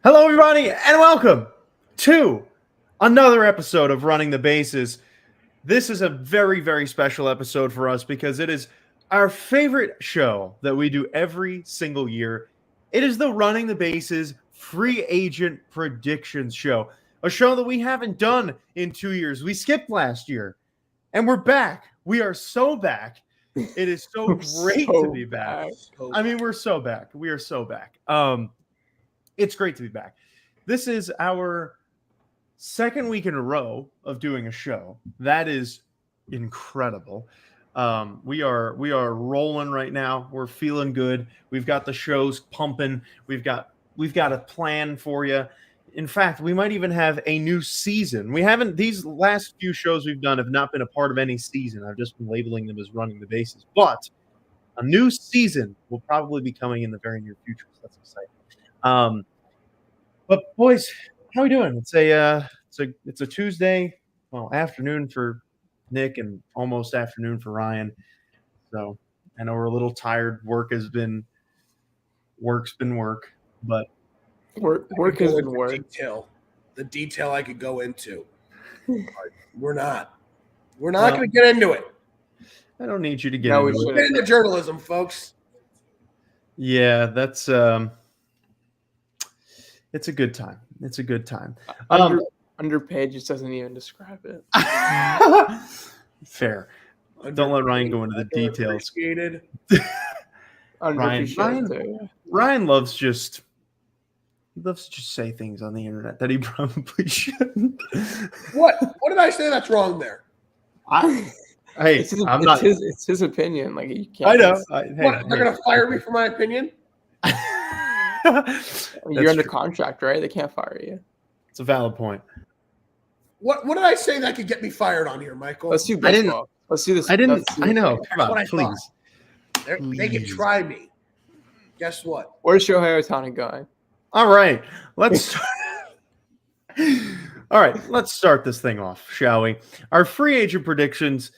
Hello, everybody, and welcome to another episode of Running the Bases. This is a very, very special episode for us because it is our favorite show that we do every single year. It is the Running the Bases Free Agent Predictions Show, a show that we haven't done in 2 years. We skipped last year, and we're back. We are so back. It is so great to be back. I mean, we're so back. We are so back. It's great to be back. This is our second week in a row of doing a show. That is incredible. We are rolling right now. We're feeling good. We've got the shows pumping. We've got a plan for you. In fact, we might even have a new season. These last few shows we've done have not been a part of any season. I've just been labeling them as Running the Bases. But a new season will probably be coming in the very near future. So that's exciting. But boys, how are we doing? It's a Tuesday, afternoon for Nick and almost afternoon for Ryan. So I know we're a little tired. Work's been work, but work has been work. The detail I could go into. We're not going to get into it. I don't need you to get into it. Get into journalism, folks. Yeah, that's it's a good time. It's a good time. Underpaid just doesn't even describe it. Fair. Don't let Ryan go into the details. Ryan loves just say things on the internet that he probably shouldn't. What did I say that's wrong there? It's his opinion. Like you can't. I know. They're gonna fire me for my opinion? You're under contract, right? They can't fire you. It's a valid point. What did I say that could get me fired on here, Michael? Let's do baseball. Let's do this. I know. Come on, please. They can try me. Guess what? Where's Shohei Ohtani going? All right, let's start this thing off, shall we? Our free agent predictions.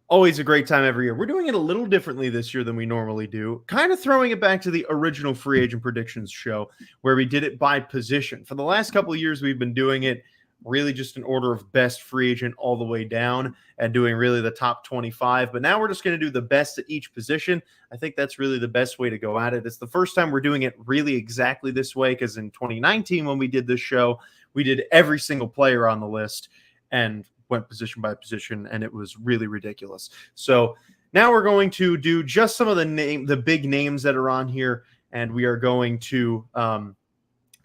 Always a great time every year. We're doing it a little differently this year than we normally do, kind of throwing it back to the original free agent predictions show where we did it by position. For the last couple of years, we've been doing it really just in order of best free agent all the way down and doing really the top 25. But now we're just going to do the best at each position. I think that's really the best way to go at it. It's the first time we're doing it really exactly this way because in 2019, when we did this show, we did every single player on the list and went position by position, and it was really ridiculous. So now we're going to do just some of the big names that are on here, and we are going to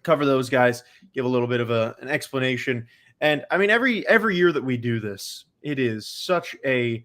cover those guys, give a little bit of an explanation. And I mean, every year that we do this, it is such a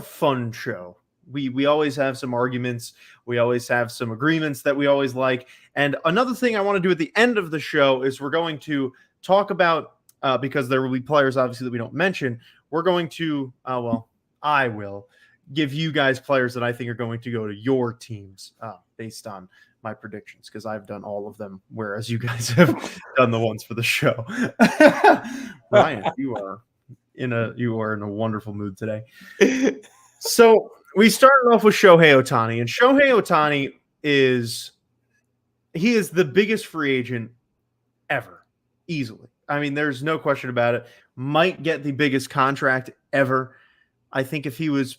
fun show. We always have some arguments. We always have some agreements that we always like. And another thing I want to do at the end of the show is we're going to talk about because there will be players, obviously, that we don't mention. We're going to, I will give you guys players that I think are going to go to your teams based on my predictions, because I've done all of them, whereas you guys have done the ones for the show. Ryan, you are in a wonderful mood today. So we started off with Shohei Ohtani, and Shohei Ohtani is the biggest free agent ever, easily. I mean, there's no question about it. Might get the biggest contract ever. I think if he was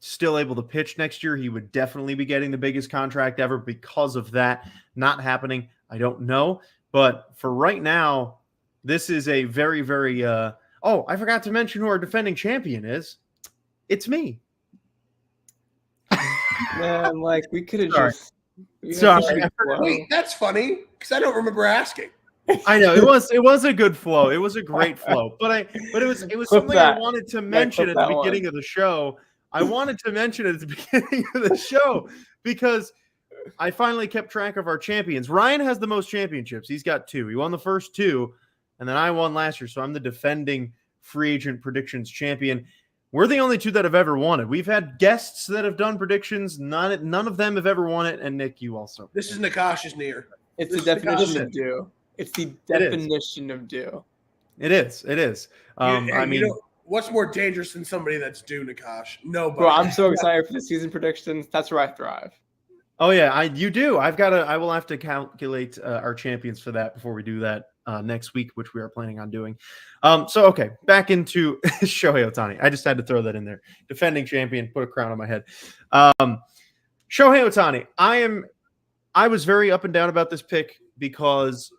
still able to pitch next year, he would definitely be getting the biggest contract ever. Because of that not happening, I don't know. But for right now, this is a very, very I forgot to mention who our defending champion is. It's me. Man, like we could have just. Sorry. Wait, that's funny because I don't remember asking. I know it was a good flow. It was a great flow, but it was something I wanted to mention at the beginning of the show. I wanted to mention it at the beginning of the show because I finally kept track of our champions. Ryan has the most championships. He's got 2. He won the first 2, and then I won last year, so I'm the defending free agent predictions champion. We're the only 2 that have ever won it. We've had guests that have done predictions. None of them have ever won it, and Nick, you also. This is Nakash's near. It's the definition of do. It's the definition of do. It is. I mean, what's more dangerous than somebody that's due, Nakash? Nobody. Bro, I'm so excited for the season predictions. That's where I thrive. Oh yeah, you do. I will have to calculate our champions for that before we do that next week, which we are planning on doing. So okay, back into Shohei Ohtani. I just had to throw that in there. Defending champion, put a crown on my head. Shohei Ohtani. I was very up and down about this pick because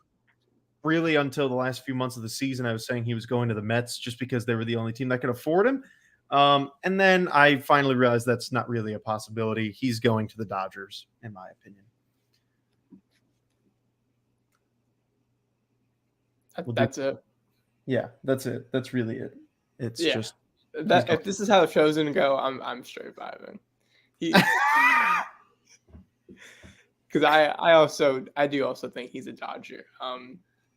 really until the last few months of the season, I was saying he was going to the Mets just because they were the only team that could afford him. And then I finally realized that's not really a possibility. He's going to the Dodgers, in my opinion. That's it. Yeah, that's it. That's really it. It's just that. If this is how the show's gonna go, I'm straight vibing. Because I do also think he's a Dodger.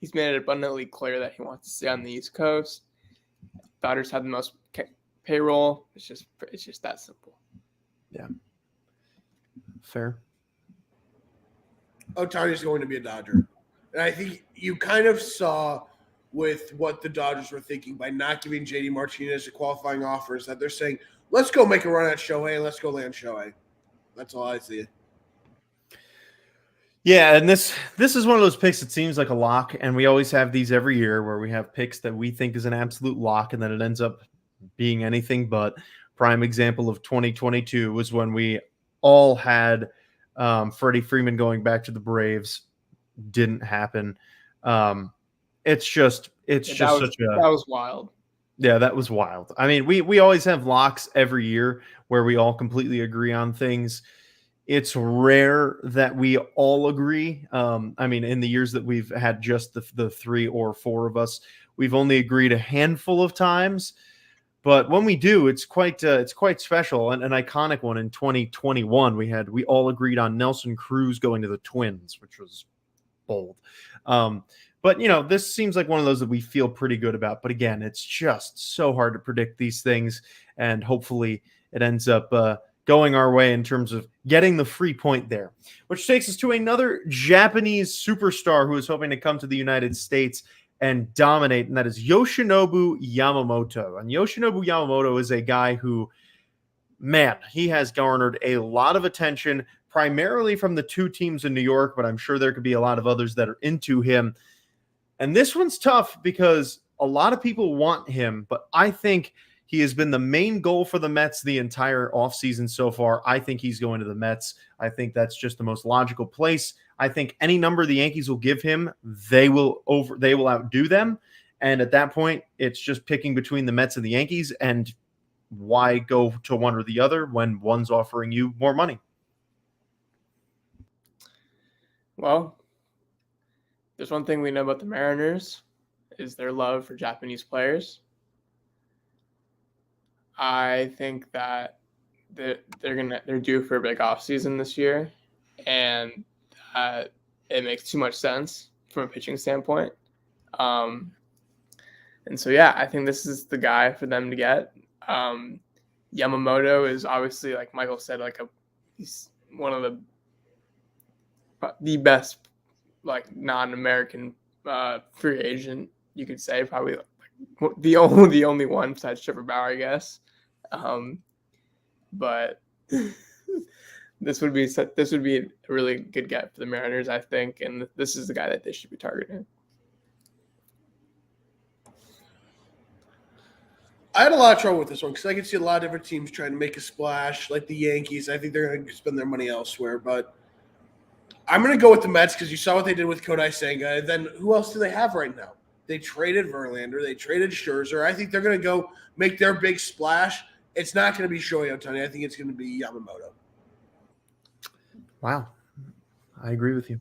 He's made it abundantly clear that he wants to stay on the East Coast. Dodgers have the most payroll. It's just that simple. Yeah. Fair. Ohtani's going to be a Dodger. And I think you kind of saw with what the Dodgers were thinking by not giving JD Martinez a qualifying offer is that they're saying, let's go make a run at Shohei and let's go land Shohei. That's all I see. Yeah, and this is one of those picks that seems like a lock, and we always have these every year where we have picks that we think is an absolute lock, and then it ends up being anything but. Prime example of 2022 was when we all had Freddie Freeman going back to the Braves. Didn't happen. That was wild. Yeah, that was wild. I mean, we always have locks every year where we all completely agree on things. It's rare that we all agree. I mean, in the years that we've had just the 3 or 4 of us, we've only agreed a handful of times. But when we do, it's quite special. And an iconic one in 2021, we all agreed on Nelson Cruz going to the Twins, which was bold. But this seems like one of those that we feel pretty good about. But again, it's just so hard to predict these things, and hopefully it ends up going our way in terms of getting the free point there, which takes us to another Japanese superstar who is hoping to come to the United States and dominate, and that is Yoshinobu Yamamoto. And Yoshinobu Yamamoto is a guy who, man, he has garnered a lot of attention, primarily from the 2 teams in New York, but I'm sure there could be a lot of others that are into him. And this one's tough because a lot of people want him, but I think he has been the main goal for the Mets the entire offseason so far. I think he's going to the Mets. I think that's just the most logical place. I think any number the Yankees will give him, they will outdo them. And at that point, it's just picking between the Mets and the Yankees. And why go to one or the other when one's offering you more money? Well, there's one thing we know about the Mariners is their love for Japanese players. I think that they're due for a big offseason this year, and it makes too much sense from a pitching standpoint. And so, yeah, I think this is the guy for them to get. Yamamoto is obviously, like Michael said, he's one of the best, non-American free agent, you could say, probably the only one besides Trevor Bauer, I guess. But this would be a really good get for the Mariners, I think, and this is the guy that they should be targeting. I had a lot of trouble with this one because I can see a lot of different teams trying to make a splash, like the Yankees. I think they're going to spend their money elsewhere, but I'm going to go with the Mets because you saw what they did with Kodai Senga. And then who else do they have right now? They traded Verlander. They traded Scherzer. I think they're going to go make their big splash. It's not going to be Shohei Ohtani. I think it's going to be Yamamoto. Wow. I agree with you.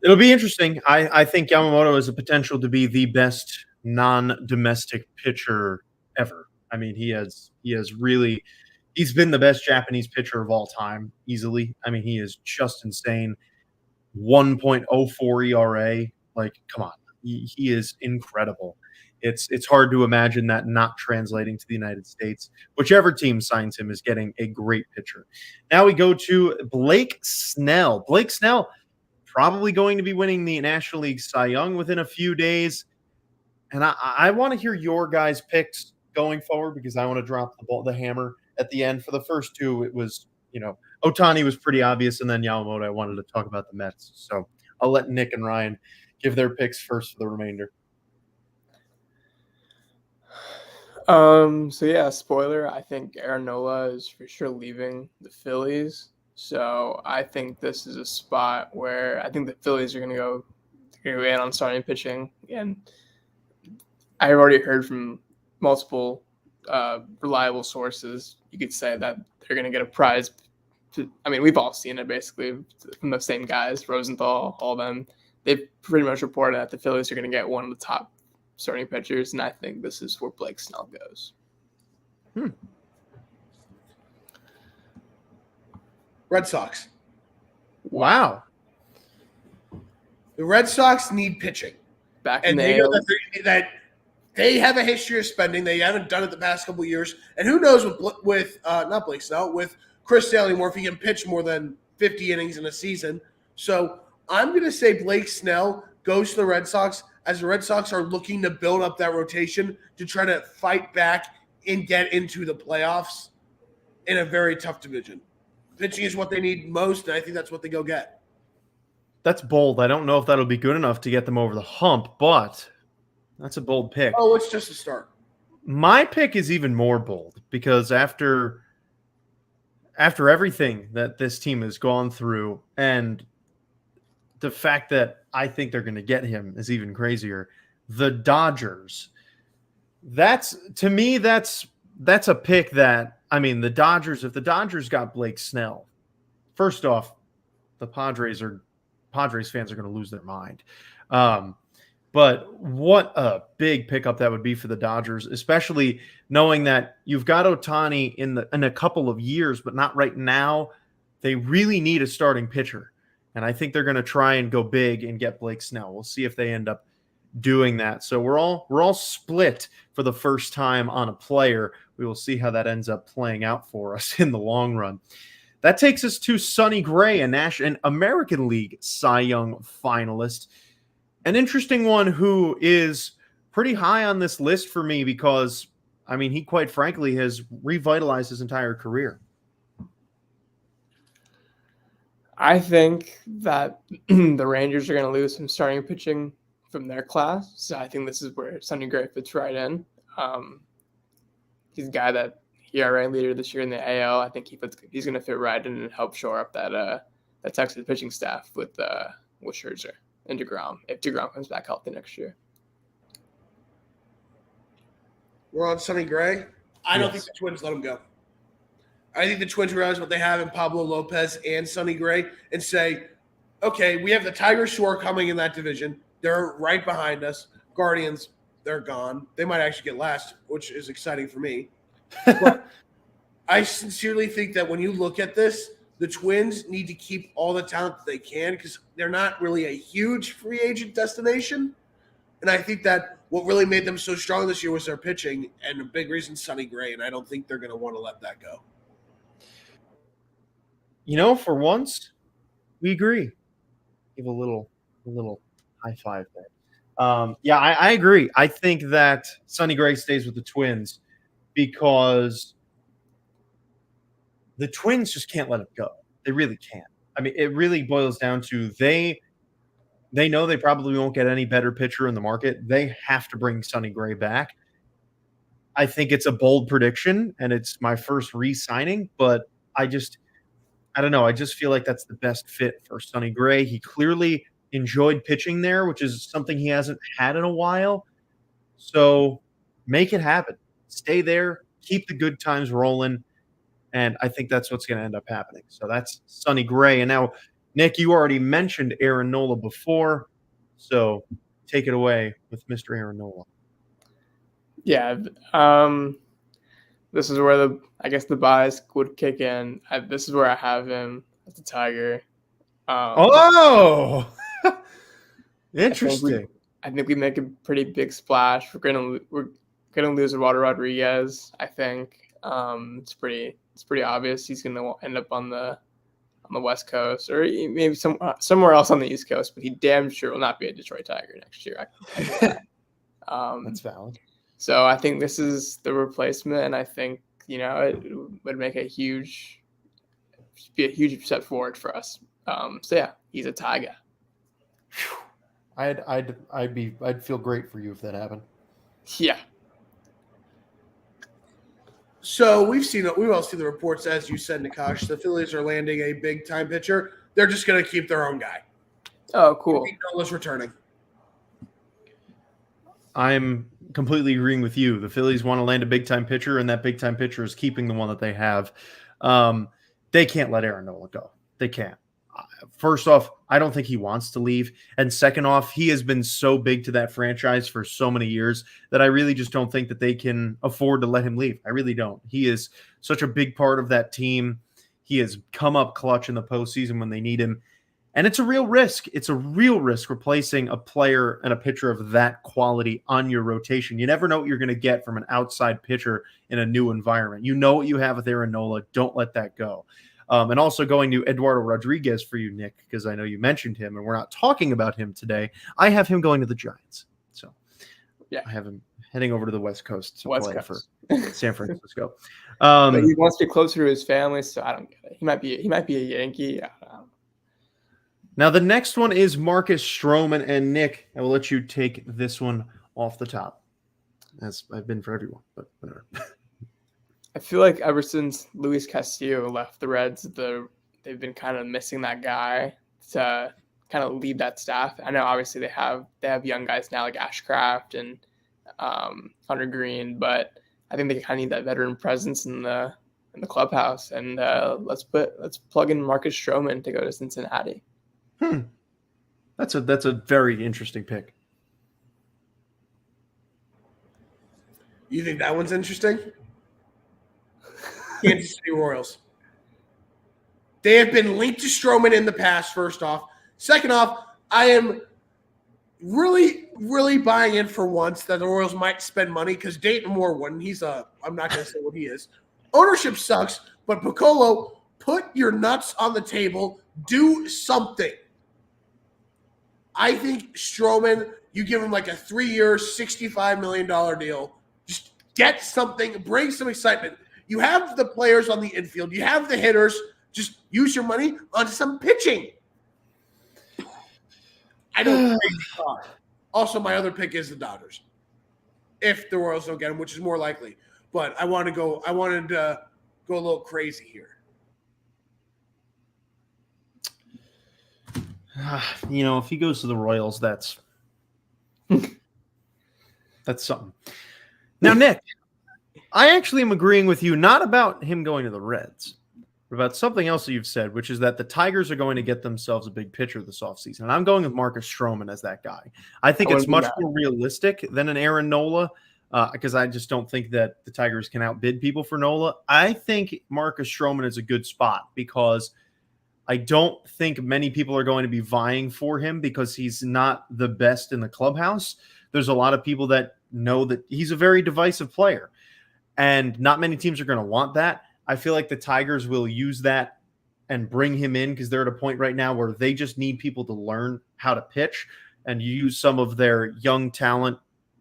It'll be interesting. I think Yamamoto has a potential to be the best non-domestic pitcher ever. I mean, he's been the best Japanese pitcher of all time, easily. I mean, he is just insane. 1.04 ERA. Come on. He is incredible. It's hard to imagine that not translating to the United States. Whichever team signs him is getting a great pitcher. Now we go to Blake Snell. Blake Snell probably going to be winning the National League Cy Young within a few days. And I want to hear your guys' picks going forward because I want to drop the hammer at the end. For the first 2, it was, Otani was pretty obvious, and then Yamamoto. I wanted to talk about the Mets, so I'll let Nick and Ryan give their picks first for the remainder. So yeah, spoiler, I think Aaron Nola is for sure leaving the Phillies. So I think this is a spot where I think the Phillies are gonna go in on starting pitching. And I've already heard from multiple reliable sources, you could say that they're gonna get a prize. I mean, we've all seen it basically from the same guys, Rosenthal, all of them. They've pretty much reported that the Phillies are gonna get one of the top starting pitchers, and I think this is where Blake Snell goes. Red Sox. Wow. The Red Sox need pitching. Back in And the they know AL, that they have a history of spending. They haven't done it the past couple of years. And who knows with not Blake Snell, with Chris Sale more if he can pitch more than 50 innings in a season. So I'm going to say Blake Snell goes to the Red Sox as the Red Sox are looking to build up that rotation to try to fight back and get into the playoffs in a very tough division. Pitching is what they need most, and I think that's what they go get. That's bold. I don't know if that'll be good enough to get them over the hump, but that's a bold pick. Oh, it's just a start. My pick is even more bold because after everything that this team has gone through and the fact that I think they're going to get him is even crazier. The Dodgers. That's to me that's a pick that I mean the Dodgers, if the Dodgers got Blake Snell, first off, the Padres fans are going to lose their mind. But what a big pickup that would be for the Dodgers, especially knowing that you've got Otani in a couple of years, but not right now. They really need a starting pitcher. And I think they're going to try and go big and get Blake Snell. We'll see if they end up doing that. So we're all split for the first time on a player. We will see how that ends up playing out for us in the long run. That takes us to Sonny Gray, an American League Cy Young finalist. An interesting one who is pretty high on this list for me because, I mean, he quite frankly has revitalized his entire career. I think that the Rangers are going to lose some starting pitching from their class. So I think this is where Sonny Gray fits right in. He's a guy that ERA leader this year in the AL. I think he's going to fit right in and help shore up that Texas pitching staff with Scherzer and DeGrom if DeGrom comes back healthy next year. We're on Sonny Gray. I don't think the Twins let him go. I think the Twins realize what they have in Pablo Lopez and Sonny Gray and say, okay, we have the Tigers who are coming in that division. They're right behind us. Guardians, they're gone. They might actually get last, which is exciting for me. But I sincerely think that when you look at this, the Twins need to keep all the talent that they can because they're not really a huge free agent destination. And I think that what really made them so strong this year was their pitching, and a big reason Sonny Gray, and I don't think they're going to want to let that go. You know, for once, we agree. Give a little high five there. I agree. I think that Sonny Gray stays with the Twins because the Twins just can't let him go. They really can't. I mean, it really boils down to they know they probably won't get any better pitcher in the market. They have to bring Sonny Gray back. I think it's a bold prediction, and it's my first re-signing, but I don't know. I just feel like that's the best fit for Sonny Gray. He clearly enjoyed pitching there, which is something he hasn't had in a while. So make it happen. Stay there. Keep the good times rolling. And I think that's what's going to end up happening. So that's Sonny Gray. And now, Nick, you already mentioned Aaron Nola before. So take it away with Mr. Aaron Nola. Yeah. This is where the bias would kick in. This is where I have him as a Tiger. Interesting. I think we make a pretty big splash. We're gonna lose Eduardo Rodriguez. I think it's pretty obvious he's gonna end up on the West Coast or maybe somewhere else on the East Coast. But he damn sure will not be a Detroit Tiger next year. That's valid. So I think this is the replacement, and I think it would make a huge be a huge step forward for us. So yeah, he's a Tiger. I'd feel great for you if that happened. Yeah. So we've all seen the reports, as you said, Nakash. The Phillies are landing a big time pitcher. They're just going to keep their own guy. Oh, cool. Nola's returning. I'm completely agreeing with you. The Phillies want to land a big time pitcher, and that big time pitcher is keeping the one that they have. They can't let Aaron Nola go. They can't. First off, I don't think he wants to leave. And second off, he has been so big to that franchise for so many years that I really just don't think that they can afford to let him leave. I really don't. He is such a big part of that team. He has come up clutch in the postseason when they need him. And it's a real risk. It's a real risk replacing a player and a pitcher of that quality on your rotation. You never know what you're going to get from an outside pitcher in a new environment. You know what you have with Aaron Nola. Don't let that go. And also going to Eduardo Rodriguez for you, Nick, because I know you mentioned him and we're not talking about him today. I have him going to the Giants. So yeah, I have him heading over to the West Coast to play for San Francisco. But he wants to be closer to his family, so I don't get it. He might be a Yankee. I don't know. Now the next one is Marcus Stroman, and Nick, I will let you take this one off the top, as I've been for everyone, but whatever. I feel like ever since Luis Castillo left the Reds, they've been kind of missing that guy to kind of lead that staff. I know obviously they have young guys now like Ashcraft and Hunter Green, but I think they kind of need that veteran presence in the clubhouse. And let's plug in Marcus Stroman to go to Cincinnati. That's a very interesting pick. You think that one's interesting? Kansas City Royals. They have been linked to Stroman in the past, first off. Second off, I am really, really buying in for once that the Royals might spend money because Dayton Moore wouldn't. I'm not going to say what he is. Ownership sucks, but Piccolo, put your nuts on the table. Do something. I think Stroman, you give him like a 3-year, $65 million deal. Just get something, bring some excitement. You have the players on the infield. You have the hitters. Just use your money on some pitching. I don't think they are. Also, my other pick is the Dodgers. If the Royals don't get him, which is more likely. But I wanted to go a little crazy here. If he goes to the Royals, that's something. Now, Nick, I actually am agreeing with you, not about him going to the Reds, but about something else that you've said, which is that the Tigers are going to get themselves a big pitcher this offseason. And I'm going with Marcus Stroman as that guy. I think it's much more realistic than an Aaron Nola, because I just don't think that the Tigers can outbid people for Nola. I think Marcus Stroman is a good spot because I don't think many people are going to be vying for him because he's not the best in the clubhouse. There's a lot of people that know that he's a very divisive player, and not many teams are going to want that. I feel like the Tigers will use that and bring him in because they're at a point right now where they just need people to learn how to pitch and use some of their young talent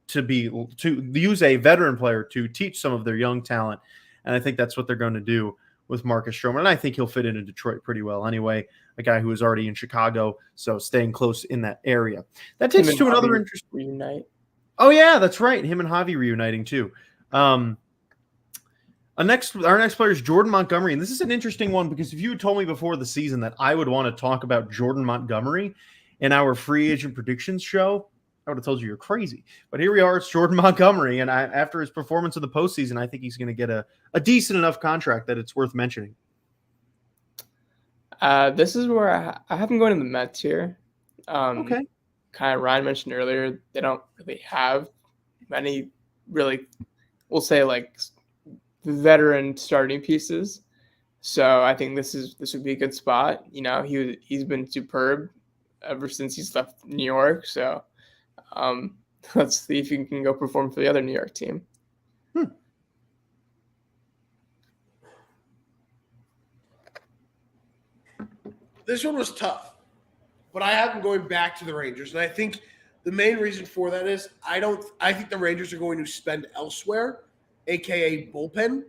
to use a veteran player to teach some of their young talent. And I think that's what they're going to do with Marcus Stroman. And I think he'll fit into Detroit pretty well anyway, a guy who is already in Chicago, so staying close in that area. That takes us to another interesting reunite. Oh, yeah, that's right. Him and Javi reuniting too. Our next player is Jordan Montgomery, and this is an interesting one because if you had told me before the season that I would want to talk about Jordan Montgomery in our free agent predictions show, I would have told you you're crazy. But here we are, it's Jordan Montgomery, and after his performance in the postseason, I think he's going to get a decent enough contract that it's worth mentioning. This is where I have him going to the Mets here. Okay. Kind of Ryan mentioned earlier, they don't really have many really, we'll say like veteran starting pieces. So I think this would be a good spot. He's been superb ever since he's left New York. So let's see if he can go perform for the other New York team. This one was tough, but I have him going back to the Rangers. And I think the main reason for that is I think the Rangers are going to spend elsewhere, AKA bullpen.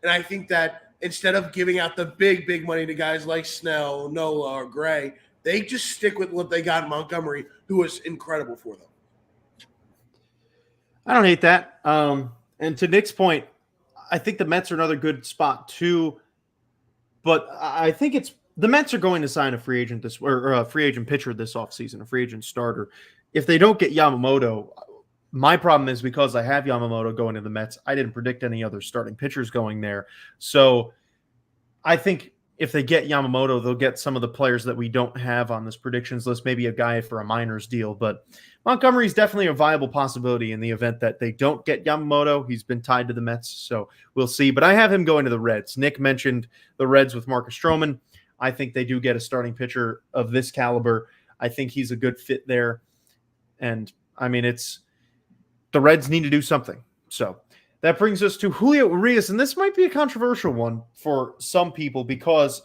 And I think that instead of giving out the big money to guys like Snell, Nola, or Gray, they just stick with what they got in Montgomery, who was incredible for them. I don't hate that. And to Nick's point, I think the Mets are another good spot too. But I think the Mets are going to sign a free agent or a free agent pitcher this offseason, a free agent starter. If they don't get Yamamoto, my problem is because I have Yamamoto going to the Mets, I didn't predict any other starting pitchers going there. So I think if they get Yamamoto, they'll get some of the players that we don't have on this predictions list, maybe a guy for a minors deal. But Montgomery is definitely a viable possibility in the event that they don't get Yamamoto. He's been tied to the Mets, so we'll see. But I have him going to the Reds. Nick mentioned the Reds with Marcus Stroman. I think they do get a starting pitcher of this caliber. I think he's a good fit there. And, I mean, the Reds need to do something. So that brings us to Julio Urias, and this might be a controversial one for some people because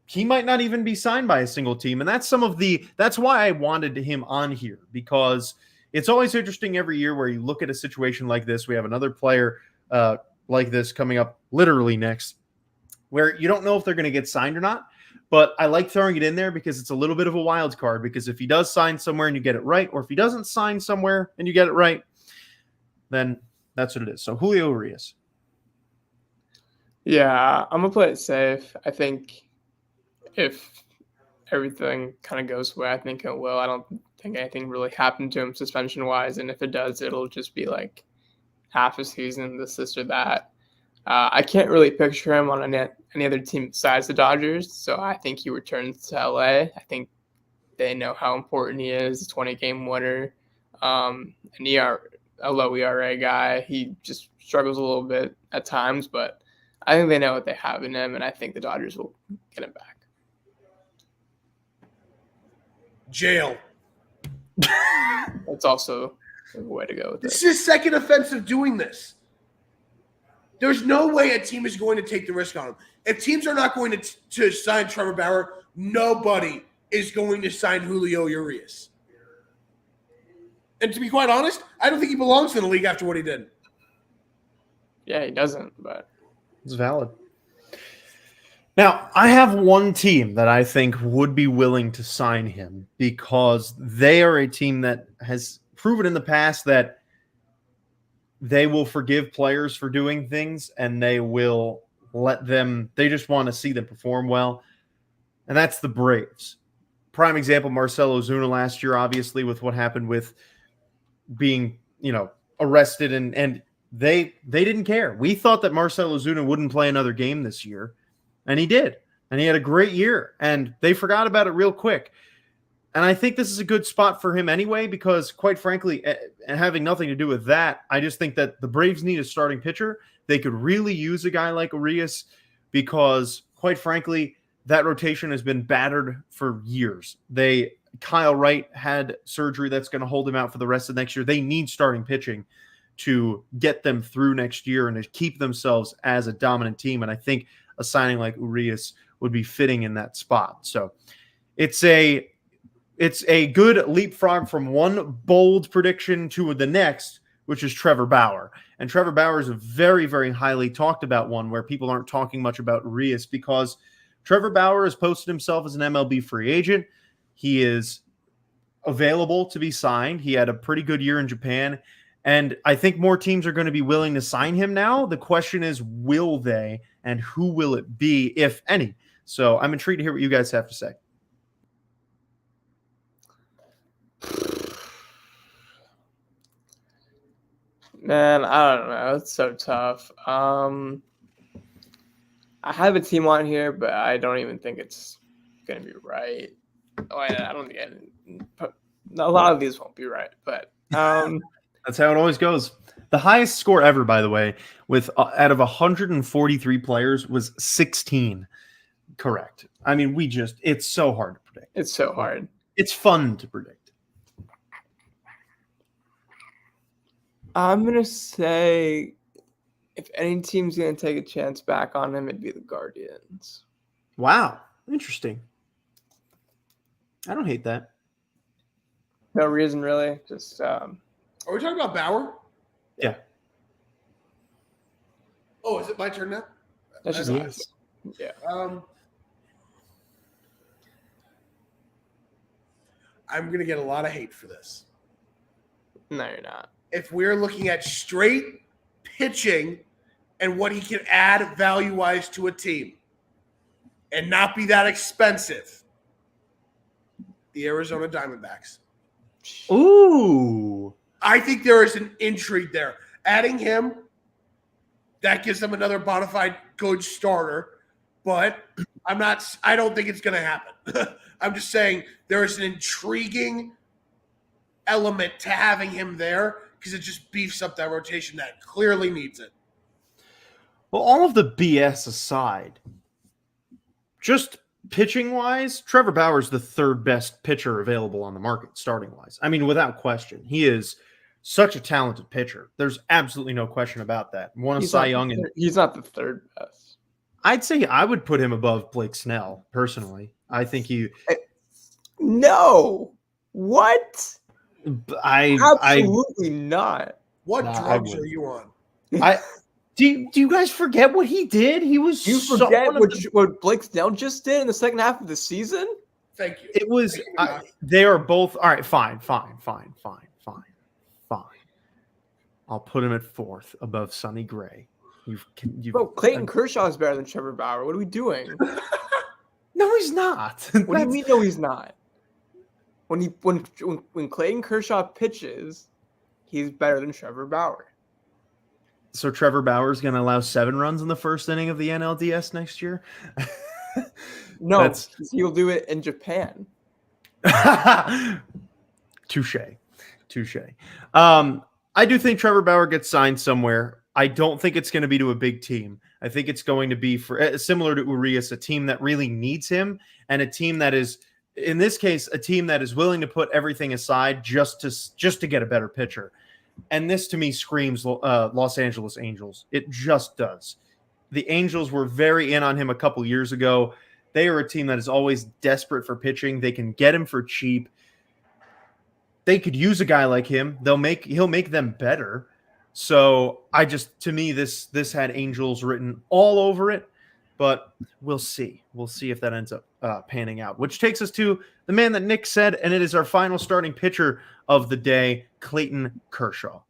he might not even be signed by a single team. And that's why I wanted him on here, because it's always interesting every year where you look at a situation like this. We have another player like this coming up literally next, where you don't know if they're going to get signed or not. But I like throwing it in there because it's a little bit of a wild card, because if he does sign somewhere and you get it right, or if he doesn't sign somewhere and you get it right, then that's what it is. So Julio Urias. Yeah, I'm going to play it safe. I think if everything kind of goes away, I think it will. I don't think anything really happened to him suspension-wise, and if it does, it'll just be like half a season, this or that. I can't really picture him on any other team besides the Dodgers, so I think he returns to LA. I think they know how important he is, a 20-game winner, a low ERA guy. He just struggles a little bit at times, but I think they know what they have in him, and I think the Dodgers will get him back. Jail. That's also a way to go with This it. is his second offense of doing this. There's no way a team is going to take the risk on him. If teams are not going to sign Trevor Bauer, nobody is going to sign Julio Urias. And to be quite honest, I don't think he belongs in the league after what he did. Yeah, he doesn't, but It's valid. Now, I have one team that I think would be willing to sign him because they are a team that has proven in the past that they will forgive players for doing things and they will they just want to see them perform well. And that's the Braves. Prime example, Marcell Ozuna last year, obviously, with what happened with being, arrested and they didn't care. We thought that Marcell Ozuna wouldn't play another game this year, and he did. And he had a great year, and they forgot about it real quick. And I think this is a good spot for him anyway, because quite frankly, and having nothing to do with that, I just think that the Braves need a starting pitcher. They could really use a guy like Urias because, quite frankly, that rotation has been battered for years. Kyle Wright had surgery that's going to hold him out for the rest of next year. They need starting pitching to get them through next year and to keep themselves as a dominant team. And I think a signing like Urias would be fitting in that spot. So it's a good leapfrog from one bold prediction to the next, which is Trevor Bauer. And Trevor Bauer is a very, very highly talked about one where people aren't talking much about Urias because Trevor Bauer has posted himself as an MLB free agent. He is available to be signed. He had a pretty good year in Japan. And I think more teams are going to be willing to sign him now. The question is, will they, and who will it be, if any? So I'm intrigued to hear what you guys have to say. man, I don't know. It's so tough. I have a team on here, but I don't even think it's going to be right. Oh, I don't think a lot of these won't be right, but that's how it always goes. The highest score ever, by the way, with out of 143 players was 16 correct. I mean, it's so hard to predict. It's so hard. It's fun to predict. I'm going to say if any team's going to take a chance back on him, it'd be the Guardians. Wow. Interesting. I don't hate that. No reason, really. Just Are we talking about Bauer? Yeah. Oh, is it my turn now? that's just That's nice. Yeah. I'm going to get a lot of hate for this. No, you're not. If we're looking at straight pitching and what he can add value-wise to a team and not be that expensive, the Arizona Diamondbacks. Ooh. I think there is an intrigue there. Adding him, that gives them another bona fide good starter, but I don't think it's going to happen. I'm just saying there is an intriguing element to having him there because it just beefs up that rotation that clearly needs it. Well, all of the BS aside, just pitching wise, Trevor Bauer's the third best pitcher available on the market, starting wise. I mean, without question, he is such a talented pitcher. There's absolutely no question about that. Won a Cy Young, and he's not the third best. I'd say I would put him above Blake Snell personally. I think he. No, what? Absolutely not. What drugs are you on? Do you guys forget what he did? He was. You forget what Blake Snell just did in the second half of the season? Thank you. It was. They are both all right. Fine. I'll put him at fourth above Sonny Gray. Bro, Clayton Kershaw is better than Trevor Bauer. What are we doing? No, he's not. What do you mean? No, he's not. When Clayton Kershaw pitches, he's better than Trevor Bauer. So Trevor Bauer's going to allow 7 runs in the first inning of the NLDS next year? No, he'll do it in Japan. Touche. I do think Trevor Bauer gets signed somewhere. I don't think it's going to be to a big team. I think it's going to be for similar to Urias, a team that really needs him, and a team that is, in this case, a team that is willing to put everything aside just to get a better pitcher. And this to me screams Los Angeles Angels. It just does. The Angels were very in on him a couple years ago. They are a team that is always desperate for pitching. They can get him for cheap. They could use a guy like him. He'll make them better. So to me, this had Angels written all over it, but we'll see. We'll see if that ends up panning out, which takes us to the man that Nick said, and it is our final starting pitcher of the day, Clayton Kershaw.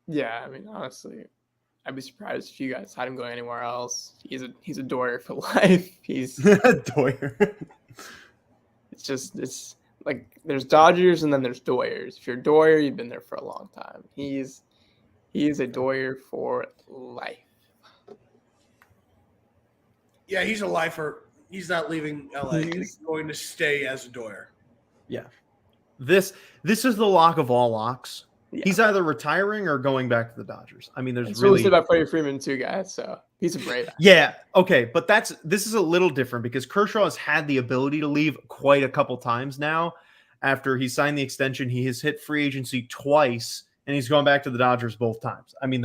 Yeah, I mean, honestly, I'd be surprised if you guys had him going anywhere else. He's a Doyer for life. He's Doyer. It's like there's Dodgers and then there's Doyers. If you're Doyer, you've been there for a long time. He is a Doyer for life. Yeah, he's a lifer. He's not leaving LA. He's going to stay as a Doyer. Yeah. This is the lock of all locks. Yeah. He's either retiring or going back to the Dodgers. I mean, it's really about Freddie Freeman too, guys. So he's a brave. Yeah. Okay. But this is a little different because Kershaw has had the ability to leave quite a couple times now. After he signed the extension, he has hit free agency twice and he's gone back to the Dodgers both times. I mean,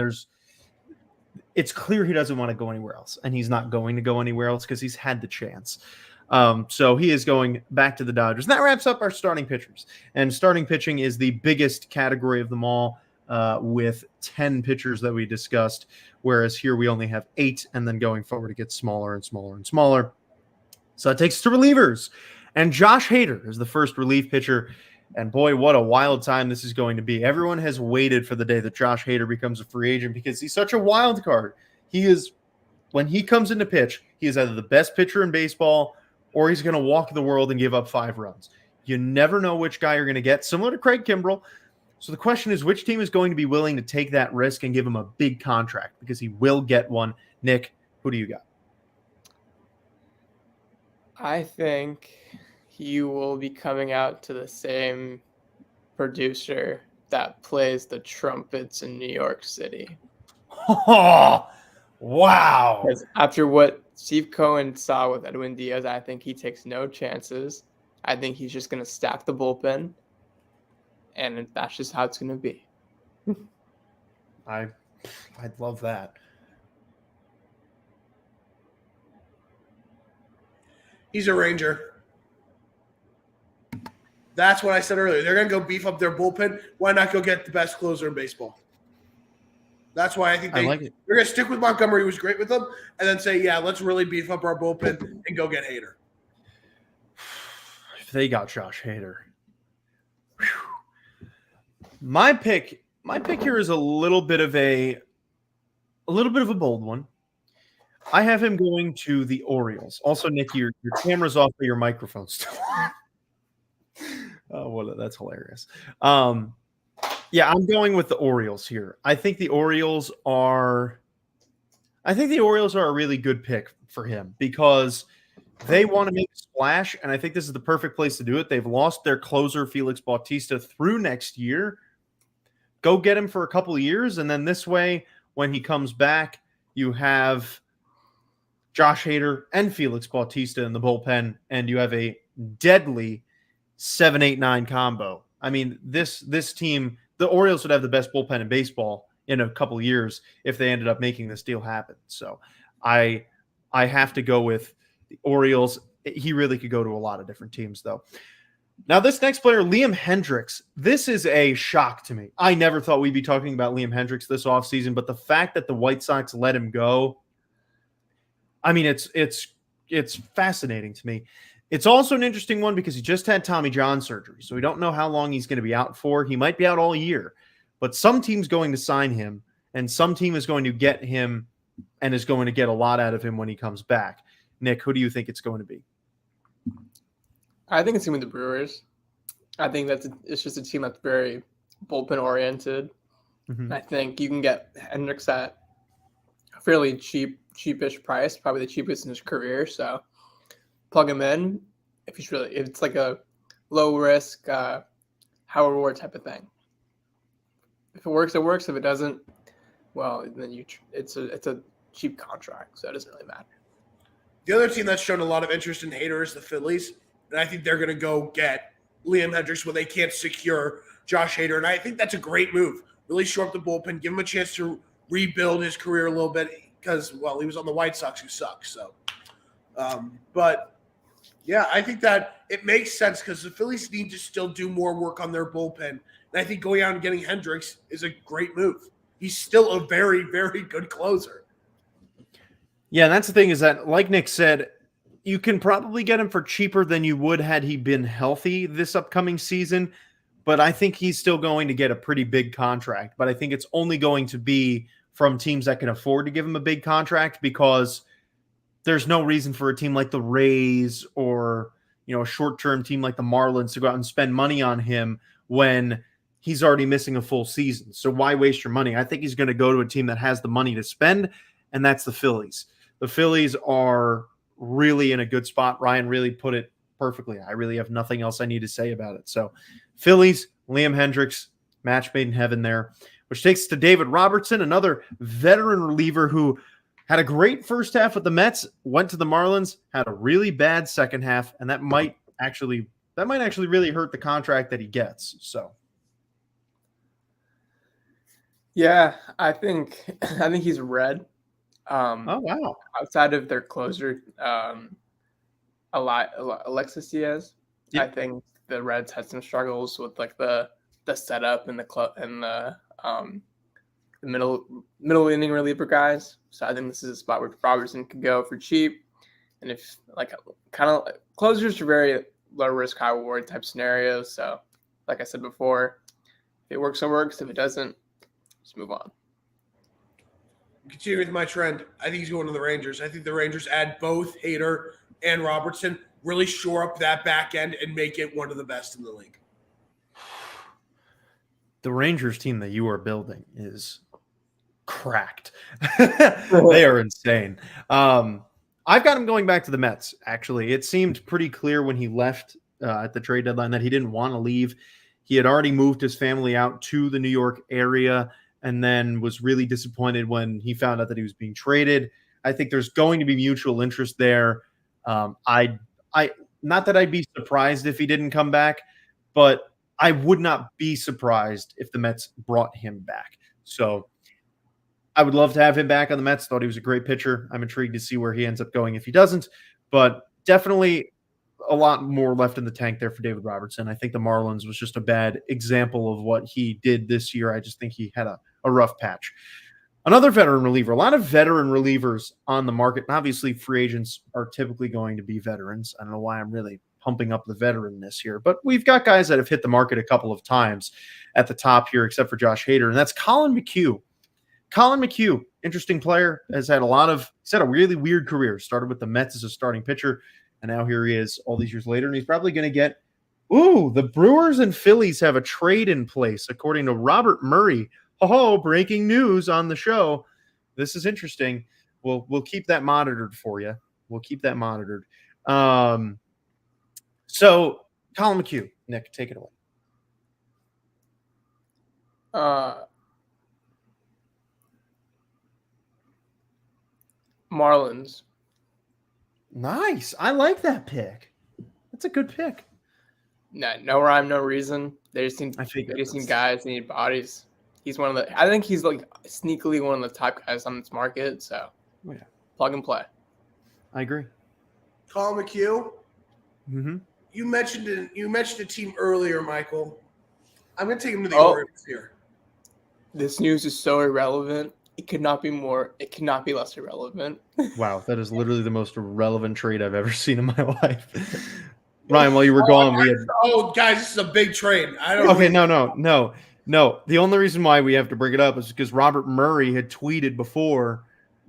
it's clear he doesn't want to go anywhere else, and he's not going to go anywhere else because he's had the chance. So he is going back to the Dodgers. And that wraps up our starting pitchers. And starting pitching is the biggest category of them all, with 10 pitchers that we discussed, whereas here we only have 8, and then going forward it gets smaller and smaller and smaller. So that takes us to relievers. And Josh Hader is the first relief pitcher. And boy, what a wild time this is going to be. Everyone has waited for the day that Josh Hader becomes a free agent because he's such a wild card. When he comes into pitch, he is either the best pitcher in baseball or he's going to walk the world and give up 5 runs. You never know which guy you're going to get, similar to Craig Kimbrell. So the question is, which team is going to be willing to take that risk and give him a big contract? Because he will get one. Nick, who do you got? I think he will be coming out to the same producer that plays the trumpets in New York City. Oh, wow. Because after what Steve Cohen saw with Edwin Diaz, I think he takes no chances. I think he's just going to stack the bullpen, and that's just how it's going to be. I'd love that. He's a Ranger. That's what I said earlier. They're going to go beef up their bullpen. Why not go get the best closer in baseball? That's why I think I like it. they're going to stick with Montgomery, who was great with them, and then say, yeah, let's really beef up our bullpen and go get Hader. If they got Josh Hader. Whew. My pick here is a little bit of a bold one. I have him going to the Orioles. Also, Nick, your camera's off, but your microphone's still on. Oh, well, that's hilarious. Yeah, I'm going with the Orioles here. I think the Orioles are a really good pick for him because they want to make a splash, and I think this is the perfect place to do it. They've lost their closer, Felix Bautista, through next year. Go get him for a couple of years, and then this way, when he comes back, you have Josh Hader and Felix Bautista in the bullpen, and you have a deadly 7-8-9 combo. I mean, this team, the Orioles would have the best bullpen in baseball in a couple of years if they ended up making this deal happen. So I have to go with the Orioles. He really could go to a lot of different teams, though. Now, this next player, Liam Hendriks, this is a shock to me. I never thought we'd be talking about Liam Hendriks this offseason, but the fact that the White Sox let him go, I mean, it's fascinating to me. It's also an interesting one because he just had Tommy John surgery, so we don't know how long he's going to be out for. He might be out all year, but some team's going to sign him, and some team is going to get him and is going to get a lot out of him when he comes back. Nick, who do you think it's going to be? I think it's going to be the Brewers. I think it's just a team that's very bullpen-oriented. Mm-hmm. I think you can get Hendricks at a fairly cheapish price, probably the cheapest in his career, so plug him in if it's like a low risk, high reward type of thing. If it works, it works. If it doesn't, well, then it's a cheap contract, so it doesn't really matter. The other team that's shown a lot of interest in Hader is the Phillies, and I think they're going to go get Liam Hendriks when they can't secure Josh Hader, and I think that's a great move. Really shore up the bullpen, give him a chance to rebuild his career a little bit because, well, he was on the White Sox, who suck. So, but yeah, I think that it makes sense because the Phillies need to still do more work on their bullpen. And I think going out and getting Hendricks is a great move. He's still a very, very good closer. Yeah, and that's the thing is that, like Nick said, you can probably get him for cheaper than you would had he been healthy this upcoming season. But I think he's still going to get a pretty big contract. But I think it's only going to be from teams that can afford to give him a big contract because there's no reason for a team like the Rays or, a short-term team like the Marlins to go out and spend money on him when he's already missing a full season. So why waste your money? I think he's going to go to a team that has the money to spend, and that's the Phillies. The Phillies are really in a good spot. Ryan really put it perfectly. I really have nothing else I need to say about it. So Phillies, Liam Hendriks, match made in heaven there, which takes us to David Robertson, another veteran reliever who had a great first half with the Mets, went to the Marlins, had a really bad second half, and that might actually really hurt the contract that he gets. So, yeah, I think he's red. Oh wow! Outside of their closer, Alexis Diaz, Yep. I think the Reds had some struggles with like the setup and the club and the middle inning reliever guys. So I think this is a spot where Robertson could go for cheap. And if like kind of closers are very low risk, high reward type scenarios. So like I said before, if it works, it works. If it doesn't, just move on. Continuing with my trend, I think he's going to the Rangers. I think the Rangers add both Hader and Robertson, really shore up that back end and make it one of the best in the league. The Rangers team that you are building is cracked. They are insane. I've got him going back to the Mets, actually. It seemed pretty clear when he left at the trade deadline that he didn't want to leave. He had already moved his family out to the New York area and then was really disappointed when he found out that he was being traded. I think there's going to be mutual interest there. I not that I'd be surprised if he didn't come back, but I would not be surprised if the Mets brought him back. So I would love to have him back on the Mets. Thought he was a great pitcher. I'm intrigued to see where he ends up going if he doesn't, but definitely a lot more left in the tank there for David Robertson. I think the Marlins was just a bad example of what he did this year. I just think he had a rough patch. Another veteran reliever. A lot of veteran relievers on the market. And obviously, free agents are typically going to be veterans. I don't know why I'm really pumping up the veteranness here, but we've got guys that have hit the market a couple of times at the top here, except for Josh Hader, and that's Colin McHugh. Colin McHugh, interesting player, he's had a really weird career. Started with the Mets as a starting pitcher, and now here he is all these years later, and he's probably going to get, the Brewers and Phillies have a trade in place, according to Robert Murray. Breaking news on the show. This is interesting. We'll keep that monitored for you. We'll keep that monitored. So Colin McHugh, Nick, take it away. Marlins. Nice. I like that pick. That's a good pick. No rhyme, no reason. They just need guys. They need bodies. I think he's like sneakily one of the top guys on this market. So plug and play. I agree. Colin McHugh. Mm-hmm. You mentioned a team earlier, Michael. I'm going to take him to the Orioles here. This news is so irrelevant. It could not be less irrelevant. Wow, that is literally the most irrelevant trade I've ever seen in my life. Ryan, while you were gone, we had. Oh, guys, this is a big trade. No. The only reason why we have to bring it up is because Robert Murray had tweeted before,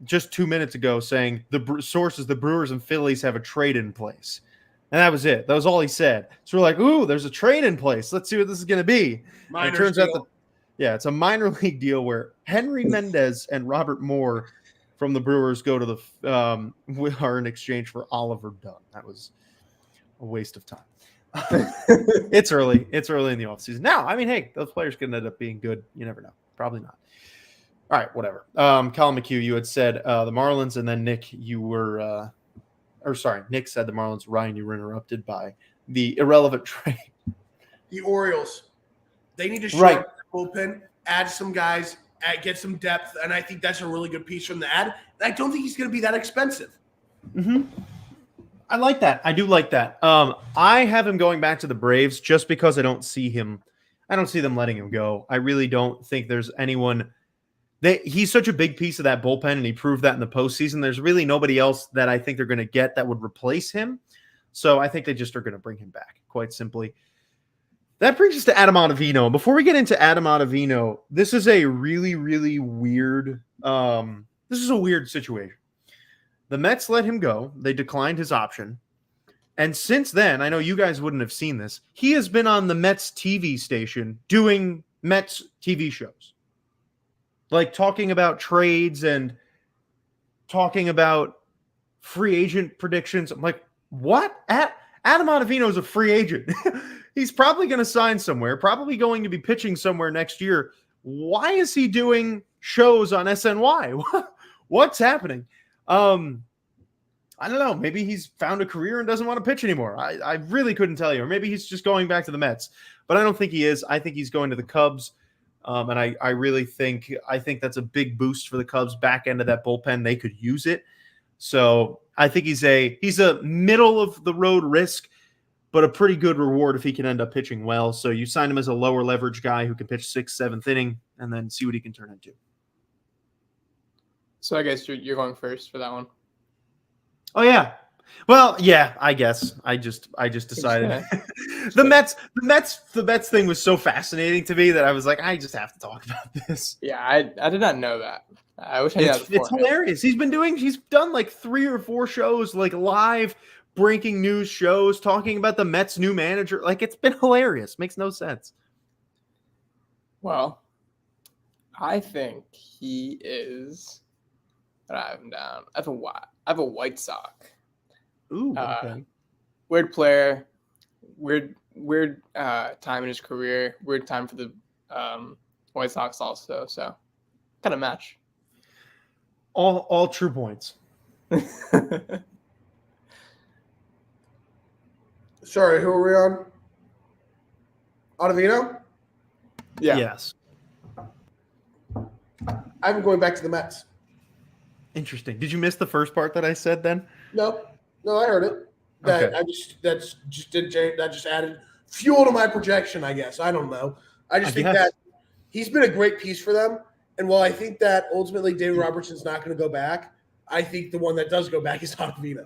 just 2 minutes ago, saying the Brewers and Phillies have a trade in place. And that was it. That was all he said. So we're like, there's a trade in place. Let's see what this is going to be. It turns out it's a minor league deal where Henry Mendez and Robert Moore from the Brewers go to are in exchange for Oliver Dunn. That was a waste of time. It's early. It's early in the offseason. Now, I mean, hey, those players could end up being good. You never know. Probably not. All right, whatever. Colin McHugh, you had said the Marlins, and then Nick, you were Nick said the Marlins. Ryan, you were interrupted by the irrelevant trade. The Orioles. They need to shorten the bullpen, add some guys, get some depth, and I think that's a really good piece from the ad. I don't think he's going to be that expensive. Mm-hmm. I like that. I do like that. I have him going back to the Braves just because I don't see them letting him go. I really don't think there's anyone. He's such a big piece of that bullpen, and he proved that in the postseason. There's really nobody else that I think they're going to get that would replace him. So I think they just are going to bring him back, quite simply. That brings us to Adam Ottavino. And before we get into Adam Ottavino, this is a really, really weird this is a weird situation. The Mets let him go. They declined his option. And since then, I know you guys wouldn't have seen this, he has been on the Mets TV station doing Mets TV shows. Like talking about trades and talking about free agent predictions. I'm like, what? Adam Ottavino is a free agent. He's probably going to sign somewhere, probably going to be pitching somewhere next year. Why is he doing shows on SNY? What's happening? I don't know. Maybe he's found a career and doesn't want to pitch anymore. I really couldn't tell you. Or maybe he's just going back to the Mets. But I don't think he is. I think he's going to the Cubs. And I really think that's a big boost for the Cubs back end of that bullpen. They could use it. So I think he's a middle of the road risk, but a pretty good reward if he can end up pitching well. So you sign him as a lower leverage guy who can pitch 6th, 7th inning and then see what he can turn into. So I guess you're going first for that one. Oh yeah. Well, yeah, I guess. I just decided the Mets thing was so fascinating to me that I was like, I just have to talk about this. Yeah, I did not know that. I wish I knew that. It's hilarious. He's done like 3 or 4 shows, like live breaking news shows talking about the Mets' new manager. Like, it's been hilarious. Makes no sense. Well, I think he is. I have him down. I have a White Sox. Ooh, okay. Weird player, weird time in his career, weird time for the White Sox also. So, kind of match. All true points. Sorry, who are we on? Ottavino? Yeah. Yes. I'm going back to the Mets. Interesting. Did you miss the first part that I said then? No, I heard it. That just added fuel to my projection, I guess. I don't know. I just think that he's been a great piece for them, And while I think that ultimately David Robertson's not going to go back, I think the one that does go back is Ottavino.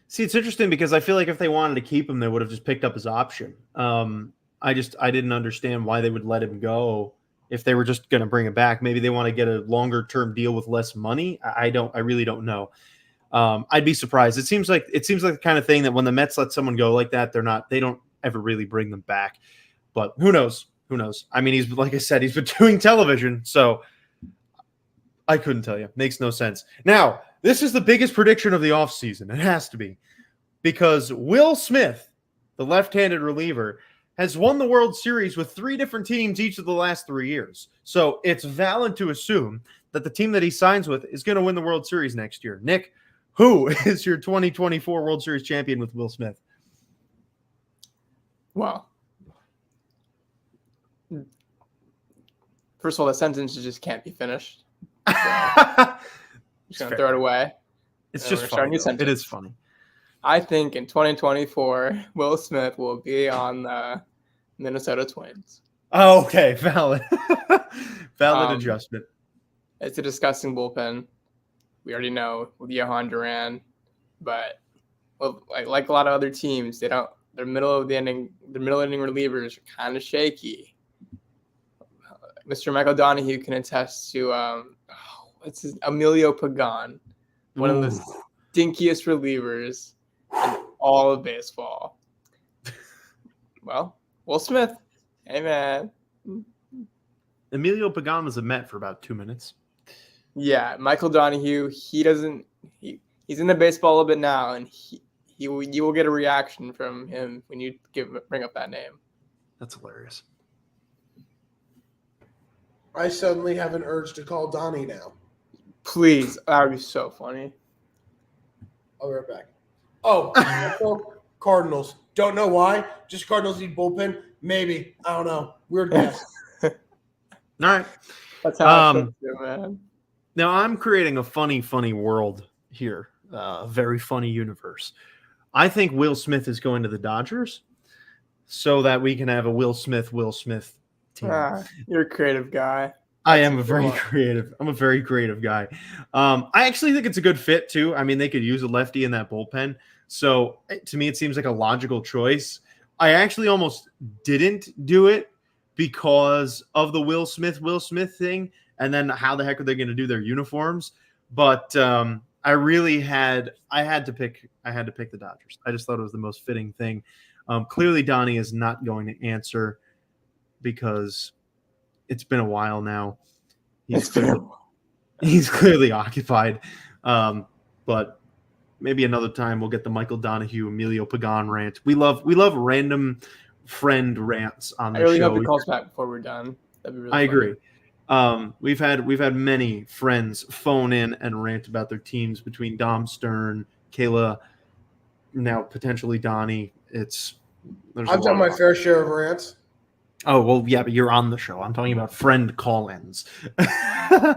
See, it's interesting because I feel like if they wanted to keep him, they would have just picked up his option. I didn't understand why they would let him go if they were just going to bring him back. Maybe they want to get a longer term deal with less money. I really don't know. I'd be surprised. It seems like the kind of thing that when the Mets let someone go like that, they don't ever really bring them back. But who knows? Who knows? I mean, like I said, he's been doing television, so I couldn't tell you. Makes no sense. Now, this is the biggest prediction of the offseason. It has to be. Because Will Smith, the left-handed reliever, has won the World Series with 3 different teams each of the last 3 years. So it's valid to assume that the team that he signs with is going to win the World Series next year. Nick, who is your 2024 World Series champion with Will Smith? Well, first of all, the sentence just can't be finished. So I'm just going to throw it away. It's just funny. It is funny. I think in 2024, Will Smith will be on the Minnesota Twins. Oh, okay. Valid. Valid adjustment. It's a disgusting bullpen. We already know with Johan Duran, but like a lot of other teams, their middle inning relievers are kind of shaky. Mr. Michael Donahue can attest to Emilio Pagan, one of the stinkiest relievers in all of baseball. Well, Will Smith, hey man. Emilio Pagan was a Met for about 2 minutes. Yeah, Michael Donahue. He's in the baseball a little bit now, and you will get a reaction from him when you bring up that name. That's hilarious. I suddenly have an urge to call Donnie now. Please, that would be so funny. I'll be right back. Oh, Cardinals. Don't know why. Just Cardinals need bullpen. Maybe. I don't know. Weird guess. All right. That's how I feel too, man. Now I'm creating a funny world here. A very funny universe. I think Will Smith is going to the Dodgers so that we can have a Will Smith team. You're a creative guy. I am I'm a very creative guy. I actually think it's a good fit too. I mean, they could use a lefty in that bullpen. So to me, it seems like a logical choice. I actually almost didn't do it because of the Will Smith thing. And then how the heck are they going to do their uniforms? But I had to pick the Dodgers. I just thought it was the most fitting thing. Clearly Donnie is not going to answer because it's been a while now. He's clearly occupied. But maybe another time we'll get the Michael Donahue, Emilio Pagan rant. We love random friend rants on the show. I really hope he calls back before we're done. That'd be really funny. Agree. We've had many friends phone in and rant about their teams between Dom Stern, Kayla, now potentially Donnie. I've done my fair share of rants. Oh, well, yeah, but you're on the show. I'm talking about friend call-ins. Okay.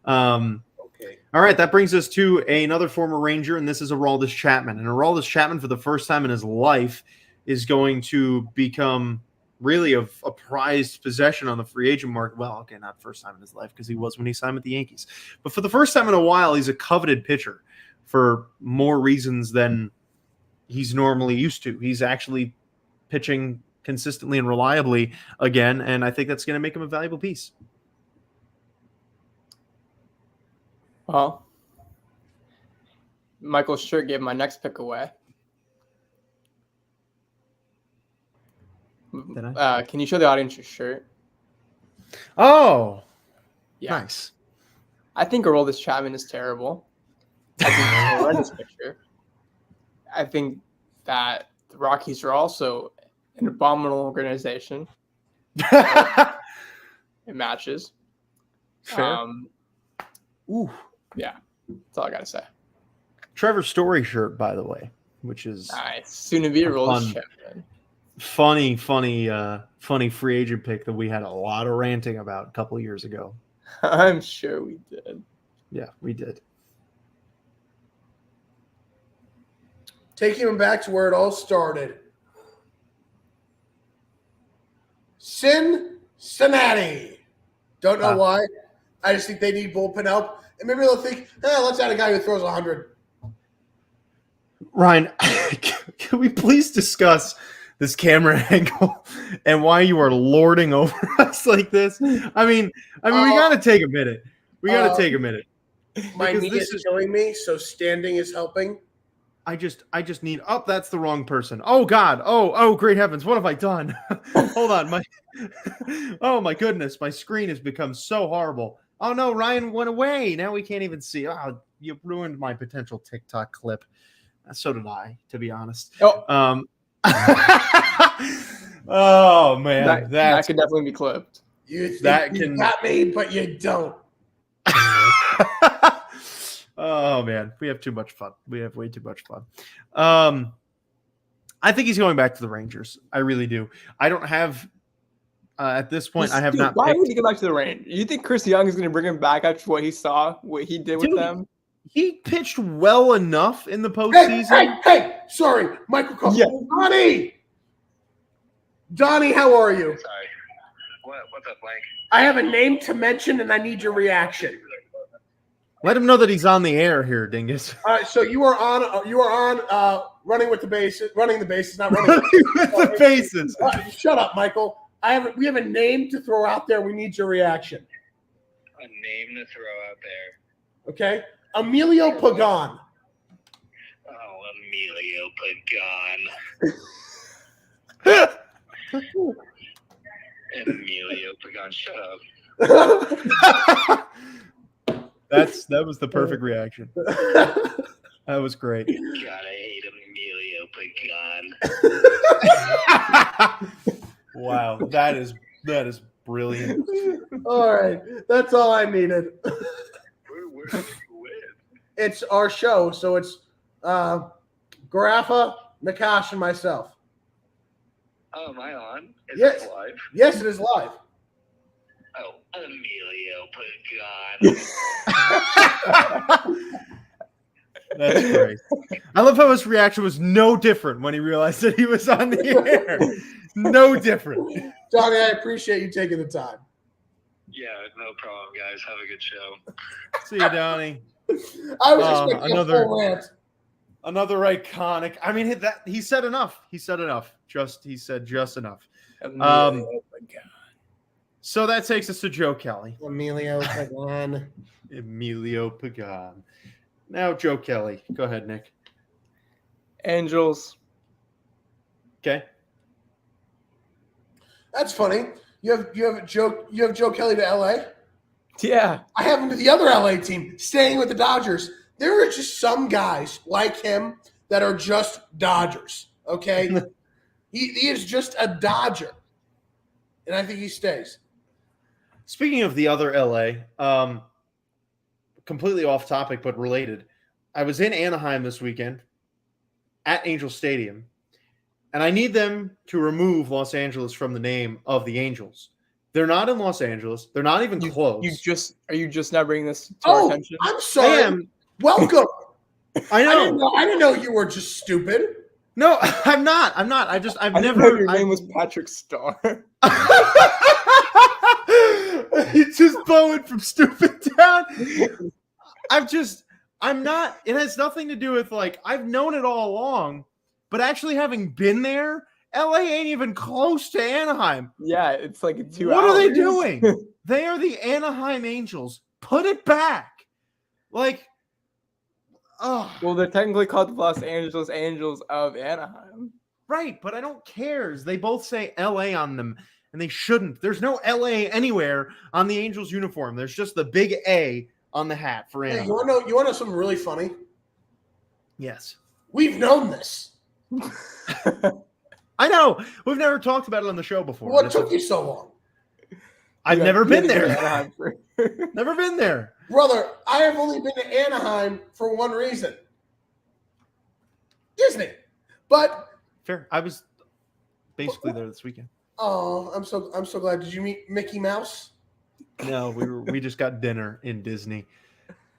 All right, that brings us to another former Ranger, and this is Aroldis Chapman. And Aroldis Chapman, for the first time in his life, is going to become really a prized possession on the free agent market. Well, okay, not first time in his life because he was when he signed with the Yankees. But for the first time in a while, he's a coveted pitcher for more reasons than he's normally used to. He's actually pitching consistently and reliably again, and I think that's going to make him a valuable piece. Well, Michael Shirt gave my next pick away. Did I? Can you show the audience your shirt? Oh, yeah. Nice. I think Aroldis Chapman is terrible. I think it's a horrendous picture. I think that the Rockies are also an abominable organization. It matches. Fair. Ooh. Yeah, that's all I got to say. Trevor Story shirt, by the way, which is nice. Soon to be Aroldis Chapman. Funny free agent pick that we had a lot of ranting about a couple of years ago. I'm sure we did. Yeah, we did. Taking him back to where it all started. Cincinnati. Don't know why. I just think they need bullpen help. And maybe they'll think, let's add a guy who throws 100. Ryan, can we please discuss this camera angle and why you are lording over us like this? I mean, we got to take a minute. We got to take a minute. My knee is killing me, so standing is helping. I just need. Oh, that's the wrong person. Oh God. Oh, great heavens! What have I done? Hold on, oh my goodness, my screen has become so horrible. Oh no, Ryan went away. Now we can't even see. Oh, you ruined my potential TikTok clip. So did I, to be honest. Oh, oh man, that could definitely be clipped. You got me, but you don't. Oh man, we have too much fun. We have way too much fun. I think he's going back to the Rangers. I really do. I don't have at this point. I have not. Why would he go back to the Rangers? You think Chris Young is going to bring him back after what he saw, what he did with them? He pitched well enough in the postseason. Hey! Sorry, Michael Cole. Yeah. Donnie, how are you? Sorry. What's up, Mike? I have a name to mention, and I need your reaction. Let him know that he's on the air here, Dingus. So you are on. Running with the bases. Running the bases, not running with the bases. Shut up, Michael. We have a name to throw out there. We need your reaction. A name to throw out there. Okay, Emilio Pagan. Oh, Emilio Pagan. Emilio Pagan, shut up. That was the perfect reaction. That was great. God, I hate Emilio Pagan. Wow, that is brilliant. All right, that's all I needed. Where did you win? It's our show, so it's Garafa, Nakash, and myself. Oh, am I on? Is Yes. it live? Yes, it is live. Oh, Emilio Pagan. That's great. I love how his reaction was no different when he realized that he was on the air. No different. Johnny, I appreciate you taking the time. Yeah, no problem, guys. Have a good show. See you, Donnie. I was expecting a full rant. Another iconic. I mean, he said enough. He said enough. He said just enough. So that takes us to Joe Kelly. Emilio Pagan. Emilio Pagan. Now, Joe Kelly. Go ahead, Nick. Angels. Okay. That's funny. You have Joe Kelly to LA? Yeah. I have him to the other LA team, staying with the Dodgers. There are just some guys like him that are just Dodgers. Okay? he is just a Dodger. And I think he stays. Speaking of the other LA, completely off topic but related. I was in Anaheim this weekend at Angel Stadium, and I need them to remove Los Angeles from the name of the Angels. They're not in Los Angeles. They're not even close. Are you just now bringing this to our attention? I'm sorry. Welcome. I know. I didn't know you were just stupid. No, I'm not. I've I never. Know your name was Patrick Starr. It's just Bowen from Stupid Town. I'm not. It has nothing to do with I've known it all along, but actually having been there, LA ain't even close to Anaheim. Yeah, it's like 2 hours. What are they doing? They are the Anaheim Angels. Put it back. Well, they're technically called the Los Angeles Angels of Anaheim. Right, but I don't care. They both say LA on them, and they shouldn't. There's no LA anywhere on the Angels uniform. There's just the big A on the hat for Anaheim. Hey, you want to know something really funny? Yes. We've known this. I know. We've never talked about it on the show before. What took you so long? I've never been there. Anaheim Never been there. Brother, I have only been to Anaheim for one reason. Disney. But Fair. I was basically there this weekend. oh, I'm so glad. Did you meet Mickey Mouse? No, we just got dinner in Disney,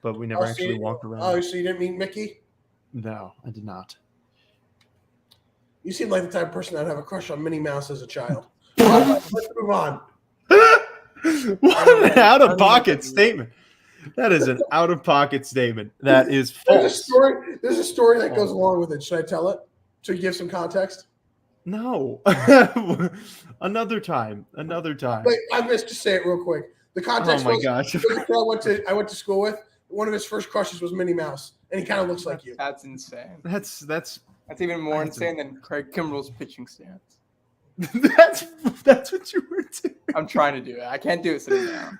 but we never actually walked around. Oh, so you didn't meet Mickey? No, I did not. You seem like the type of person that'd have a crush on Minnie Mouse as a child. All right, let's move on. What an out-of-pocket statement. That is an out-of-pocket statement. That is false. There's a story that goes along with it. Should I tell it to give some context? No. Another time. But I'm just to say it real quick. The context Oh my was gosh. there's a girl I went to school with. One of his first crushes was Minnie Mouse, and he kind of looks like you. That's insane. That's even more insane than Craig Kimbrell's pitching stance. that's what you were doing. I'm trying to do it. I can't do it sitting down.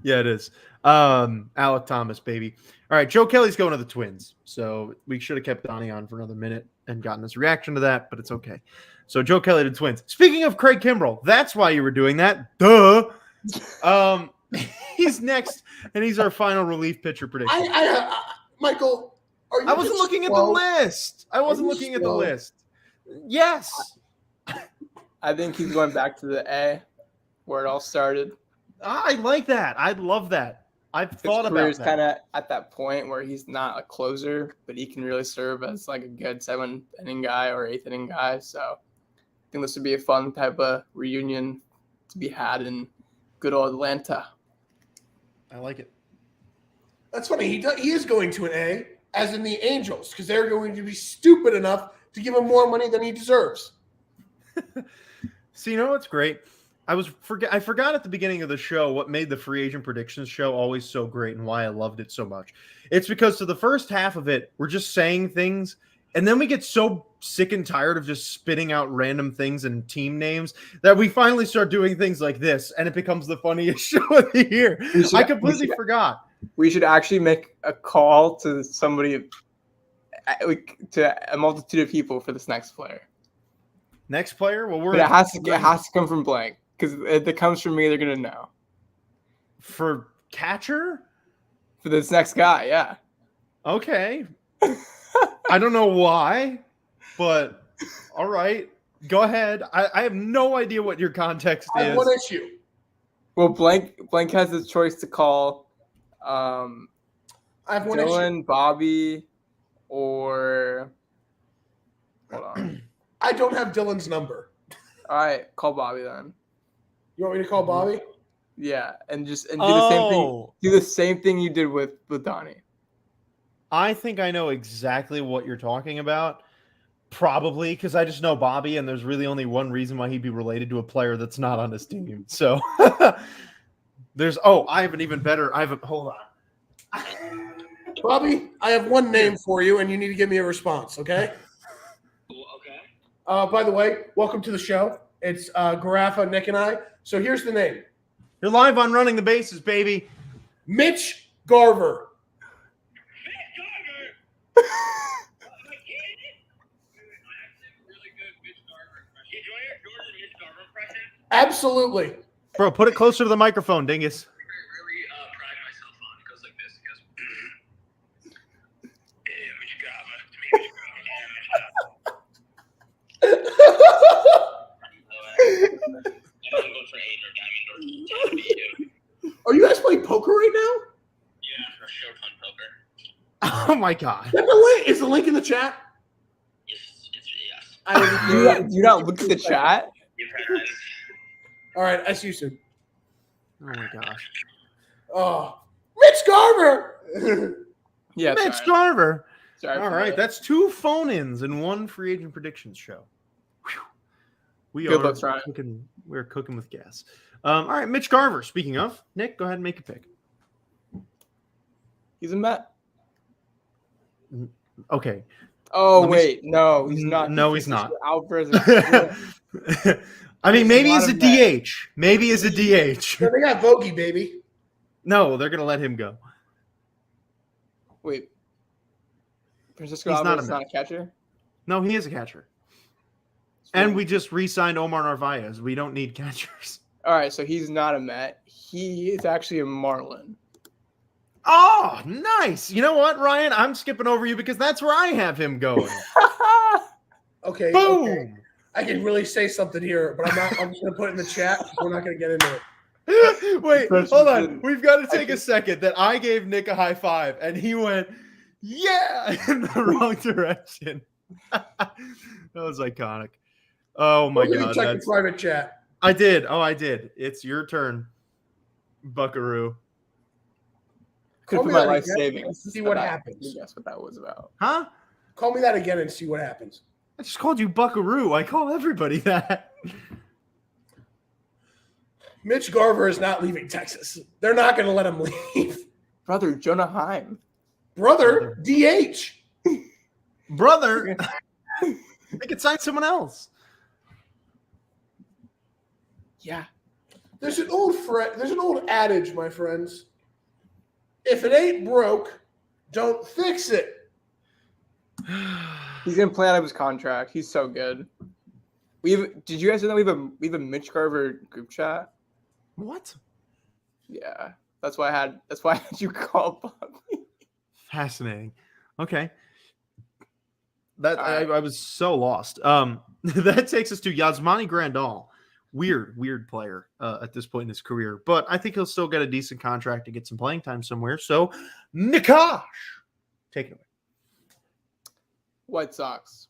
Yeah, it is. Alec Thomas, baby. All right, Joe Kelly's going to the Twins. So we should have kept Donnie on for another minute and gotten his reaction to that, but it's okay. So Joe Kelly to Twins. Speaking of Craig Kimbrell, that's why you were doing that. Duh. He's next, and he's our final relief pitcher prediction. Michael, are you I wasn't looking at the list. I wasn't looking at the list. Yes. I think he's going back to the A, where it all started. I like that. I love that. I've thought about that. His career's kind of at that point where he's not a closer, but he can really serve as like a good 7th inning guy or 8th inning guy. So I think this would be a fun type of reunion to be had in good old Atlanta. I like it. That's funny. He is going to an A, as in the Angels, because they're going to be stupid enough to give him more money than he deserves. So you know what's great? I forgot at the beginning of the show what made the free agent predictions show always so great and why I loved it so much. It's because to the first half of it, we're just saying things, and then we get so sick and tired of just spitting out random things and team names that we finally start doing things like this, and it becomes the funniest show of the year. I completely forgot. We should actually make a call to somebody, to a multitude of people for this next player. Next player? Well, it has to come from blank, because if it comes from me, they're gonna know. For catcher? For this next guy, yeah. Okay. I don't know why, but all right. Go ahead. I have no idea what your context is. I have one issue. Well, blank has the choice to call I have one Dylan, issue. Bobby, or hold on. I don't have Dylan's number. All right, call Bobby then. You want me to call Bobby? Yeah, and do the same thing. Do the same thing you did with Donnie. I think I know exactly what you're talking about. Probably because I just know Bobby, and there's really only one reason why he'd be related to a player that's not on his team. So I have an even better. Hold on. Bobby, I have one name for you, and you need to give me a response, okay? Okay. By the way, welcome to the show. It's Garafa, Nick, and I. So here's the name. You're live on Running the Bases, baby. Mitch Garver. Absolutely. Bro, put it closer to the microphone, dingus. Really pride myself on. It goes like this. It goes, yeah, Mitch Garver. I'm going for 8 or diamond or Are you guys playing poker right now? yeah, for Showtime poker. Oh my god. Is the link in the chat? Yes. Do you not look at the chat? All right, I see you soon. Oh my gosh. Oh, Mitch Garver. Yeah, Mitch sorry. Garver. Sorry All for right, that. that's 2 phone-ins in one free agent predictions show. Whew. Good looks, Ryan. We're cooking with gas. All right, Mitch Garver. Speaking of, Nick, go ahead and make a pick. He's a Met. Okay. Oh, Let me wait. No, he's not. No, he's not. Alvarez. I mean, maybe He's as a not a DH. Maybe as a DH. Yeah, they got Vogie, baby. No, they're gonna let him go. Wait. Francisco He's not Alvarez is a not a catcher? No, he is a catcher. And we just re-signed Omar Narvaez. We don't need catchers. All right, so he's not a Met. He is actually a Marlin. Oh, nice. You know what, Ryan? I'm skipping over you because that's where I have him going. Okay. Boom. Okay. I can really say something here, but I'm not. I'm just gonna put it in the chat. We're not gonna get into it. Wait, hold on. We've got to take a second that I gave Nick a high five and he went, yeah, in the wrong direction. That was iconic. Oh my Look at god, check the that's private chat. I did. Oh, I did. It's your turn, Buckaroo. Could Call put me my that life again. savings. See what but happens. Guess what that was about. Huh? Call me that again and see what happens. I just called you Buckaroo. I call everybody that. Mitch Garver is not leaving Texas. They're not going to let him leave. Brother, Jonah Heim. Brother, DH. Brother, they could sign someone else. Yeah. There's an old adage, my friends. If it ain't broke, don't fix it. He's gonna play out of his contract. He's so good. Did you guys know that we have a Mitch Garver group chat? What? Yeah. That's why I had you call Bobby. Fascinating. Okay. That All right. I was so lost. That takes us to Yasmani Grandal. Weird player at this point in his career, but I think he'll still get a decent contract to get some playing time somewhere. So, Nikosh, take it away. White Sox.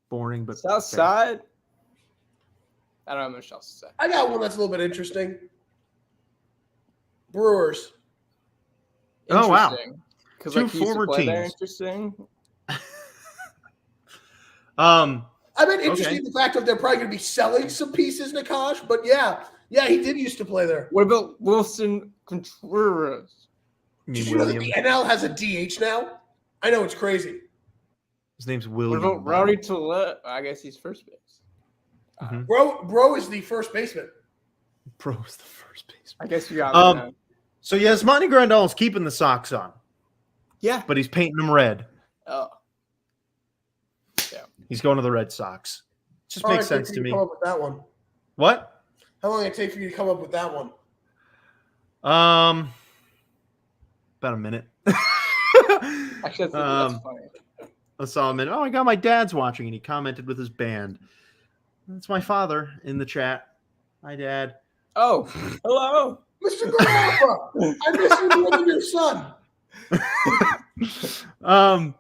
Boring, but South fair. Side. I don't have much else to say. I got one that's a little bit interesting. Brewers. Oh, wow. Because Two like he used to former play there. teams. Interesting. I mean, interesting the fact that they're probably going to be selling some pieces, Nikosh, but yeah, he did used to play there. What about Wilson Contreras? You Did mean you know that William? the NL has a DH now? I know, it's crazy. His name's What William. about Rowdy Tillett? I guess he's first base. Mhm. Bro is the first baseman. Bro's the first baseman. I guess you got me. Man. So Yasmani Grandal is keeping the socks on, Yeah. but he's painting them red. Oh. He's going to the Red Sox. Just How long makes it take sense for to you me. Come up with that one. What? How long did it take for you to come up with that one? About a minute. Actually, that's funny. I saw a minute. Oh, I got my dad's watching, and he commented with his band. That's my father in the chat. Hi, Dad. Oh, hello. Mr. Garapa, I miss you more than your son. All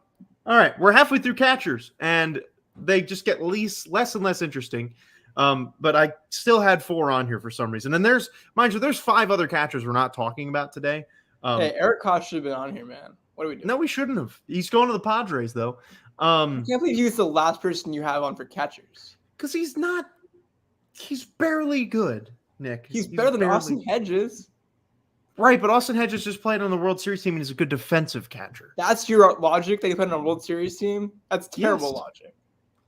right, we're halfway through catchers, and they just get less and less interesting. But I still had 4 on here for some reason. And there's 5 other catchers we're not talking about today. Hey, Eric Koch should have been on here, man. What are we doing? No, we shouldn't have. He's going to the Padres, though. I can't believe he's the last person you have on for catchers. Because he's barely good, Nick. He's better than barely- Austin Hedges. Right, but Austin Hedges just played on the World Series team and he's a good defensive catcher. That's your logic that you put on a World Series team? That's terrible Yes. logic.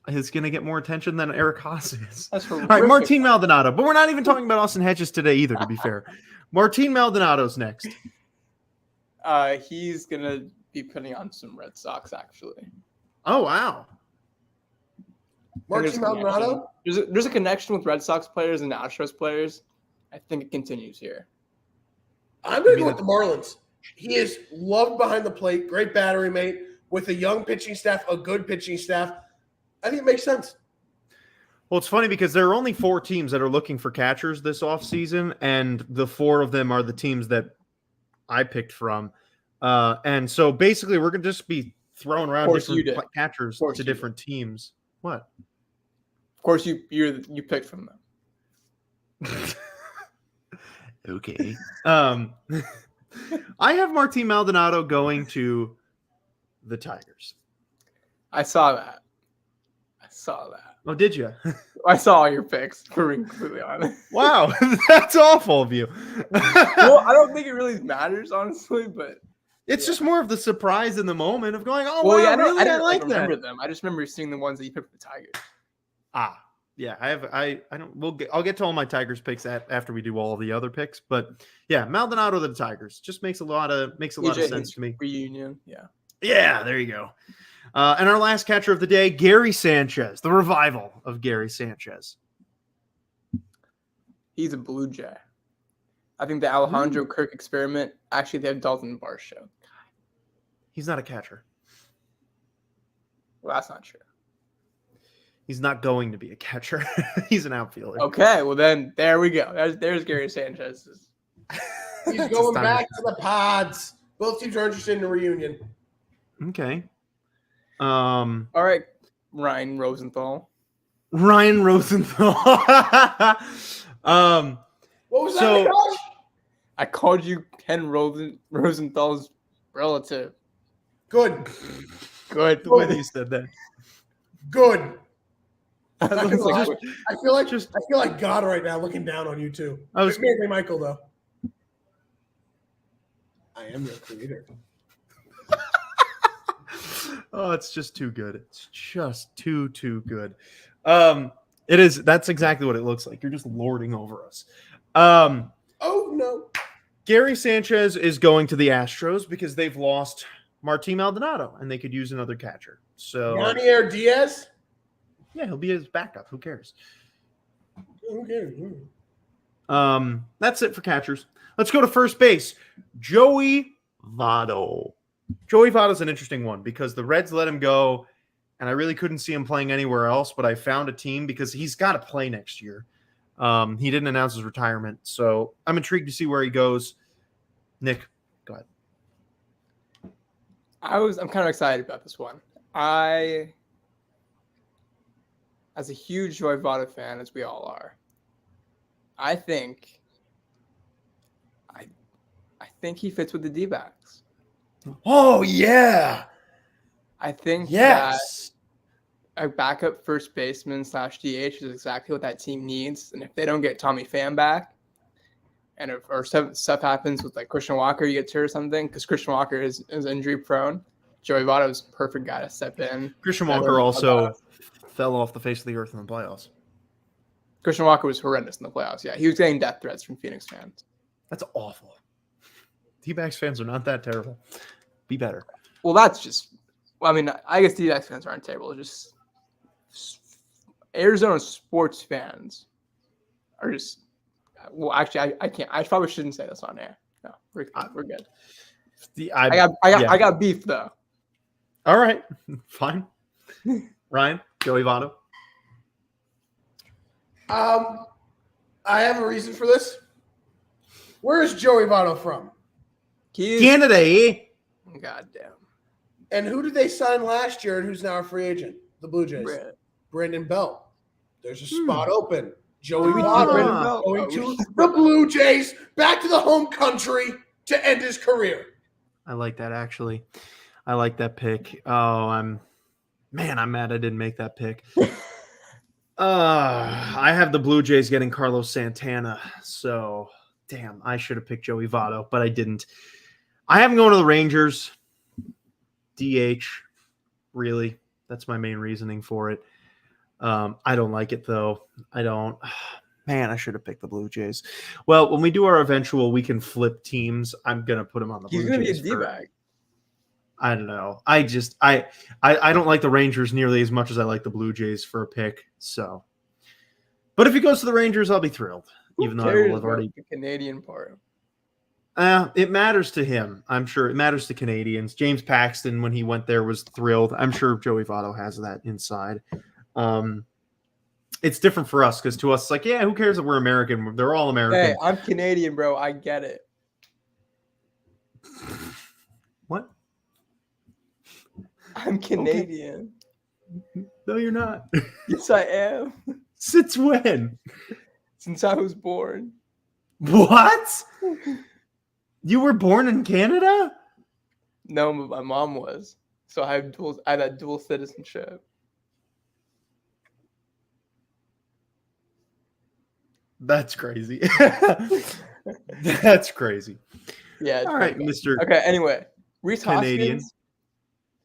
He's going to get more attention than Eric Haas is. That's All horrific. right, Martin Maldonado. But we're not even talking about Austin Hedges today either, to be fair. Martin Maldonado's next. He's going to be putting on some Red Sox, actually. Oh, wow. Martin Maldonado? There's a connection with Red Sox players and Astros players. I think it continues here. I'm going to go with the Marlins. He is loved behind the plate, great battery mate, with a young pitching staff, a good pitching staff. I think it makes sense. Well, it's funny because there are only 4 teams that are looking for catchers this offseason, and the 4 of them are the teams that I picked from. And so basically we're going to just be throwing around different catchers to different teams. What? Of course, you picked from them. Okay. I have Martin Maldonado going to the Tigers. I saw that. Oh, did you? I saw all your picks, to be completely honest. Wow, that's awful of you. Well, I don't think it really matters, honestly, but it's just more of the surprise in the moment of going, oh, well, wow, yeah, really? I didn't like remember that. them. I just remember seeing the ones that you picked for the Tigers. Yeah, I'll get to all my Tigers picks after we do all the other picks, but yeah, Maldonado to the Tigers just makes a lot of sense to me. Reunion, yeah. Yeah, there you go. And our last catcher of the day, Gary Sanchez, the revival of Gary Sanchez. He's a Blue Jay. I think the Alejandro Kirk experiment, actually, they have Dalton Varsho. He's not a catcher. Well, that's not true. He's not going to be a catcher. He's an outfielder. Okay, well then, there we go. There's Gary Sanchez. He's going back to the Pods. Both teams are interested in a reunion. Okay. All right. Ryan Rosenthal. Ryan Rosenthal. What was So- that, Josh? I called you Ken Rosenthal's relative. Good. Good. the way that you said that. Good. I Not was gonna like, lie. I feel like just- I feel like God right now looking down on you too. I was- It's mainly Michael though. I am your creator. Oh, it's just too good. It's just too good. It is. That's exactly what it looks like. You're just lording over us. Oh no. Gary Gary Sanchez is going to the Astros because they've lost Martín Maldonado and they could use another catcher. So Yanier Diaz. yeah, he'll be his backup. Who cares? Okay. That's it for catchers. Let's go to first base. Joey Votto. Joey Votto's an interesting one because the Reds let him go, and I really couldn't see him playing anywhere else. But I found a team because he's got to play next year. He didn't announce his retirement, so I'm intrigued to see where he goes. Nick, go ahead. I'm kind of excited about this one. As a huge Joey Votto fan, as we all are, I think he fits with the D-backs. Oh yeah, I think yes. that a backup first baseman / DH is exactly what that team needs. And if they don't get Tommy Pham back, and if or stuff happens with like Christian Walker, you get hurt or something, because Christian Walker is injury prone. Joey Votto is a perfect guy to step in. Christian Walker also fell off the face of the earth in the playoffs. Christian Walker was horrendous in the playoffs. Yeah, he was getting death threats from Phoenix fans. That's awful. D-backs fans are not that terrible. Be better. Well, that's just. Well, I mean, I guess D-backs fans aren't terrible. It's just Arizona sports fans are just. Well, actually, I can't. I probably shouldn't say this on air. No, we're good. I got beef though. All right, fine. Ryan, Joey Votto. I have a reason for this. Where is Joey Votto from? Canada, eh? God damn. And who did they sign last year and who's now a free agent? The Blue Jays. Brandon Bell. There's a spot open. Joey Votto going to the Blue Jays, back to the home country to end his career. I like that, actually. I like that pick. Oh, I'm mad I didn't make that pick. I have the Blue Jays getting Carlos Santana, so damn, I should have picked Joey Votto, but I didn't. I have him going to the Rangers. DH, really. That's my main reasoning for it. I don't like it, though. I don't. Man, I should have picked the Blue Jays. Well, when we do our eventual, we can flip teams. I'm going to put him on the Blue Jays. He's going to be a D-bag. I don't know. I don't like the Rangers nearly as much as I like the Blue Jays for a pick. So, but if he goes to the Rangers, I'll be thrilled. Even though I will have already the Canadian part. It matters to him. I'm sure it matters to Canadians. James Paxton, when he went there, was thrilled. I'm sure Joey Votto has that inside. It's different for us because to us, it's like, yeah, who cares if we're American? They're all American. Hey, I'm Canadian, bro. I get it. What? I'm Canadian. Okay. No, you're not. Yes, I am. Since when? Since I was born. What? You were born in Canada? No, but my mom was. So I had that dual citizenship. That's crazy. That's crazy. Yeah. All right, Mr. Okay, anyway. Reese Canadian. Hoskins.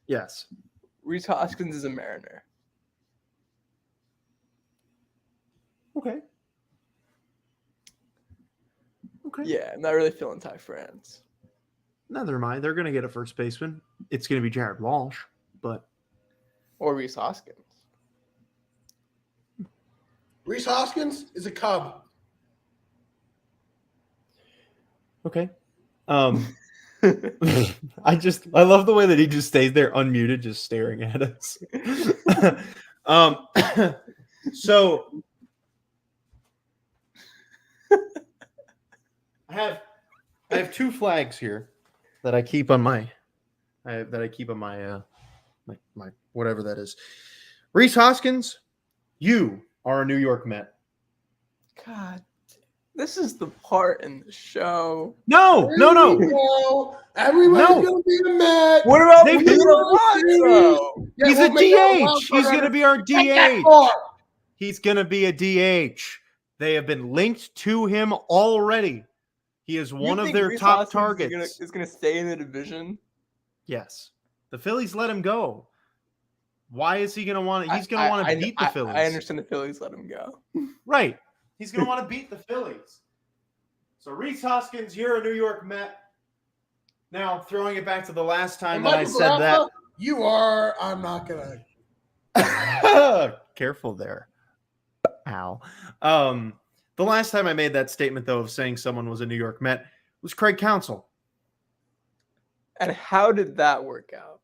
Yes. Reese Hoskins is a Mariner. Okay. Okay. Yeah, I'm not really feeling Ty France. Neither am I. They're going to get a first baseman. It's going to be Jared Walsh, but Or Reese Hoskins. Reese Hoskins is a Cub. okay. I love the way that he just stays there unmuted, just staring at us. So I have two flags here that I keep on my my whatever that is. Rhys Hoskins, you are a New York Met. God, this is the part in the show. No. Everybody's No. going to be a Met. What about They've Peter been- Alonso? Yeah, He's we'll a make that wild DH. card He's going to under- be our Take that DH. far. He's going to be a DH. They have been linked to him already. He is one of their top targets. Is gonna stay in the division. Yes. The Phillies let him go. Why is he going to want to? He's going to want to beat the Phillies. I understand the Phillies let him go. Right. He's going to want to beat the Phillies. So Rhys Hoskins, you're a New York Met. Now, throwing it back to the last time And that I Michael said Grappa, you are. I'm not going to. that. Careful there. Ow. The last time I made that statement, though, of saying someone was a New York Met was Craig Counsell. And how did that work out?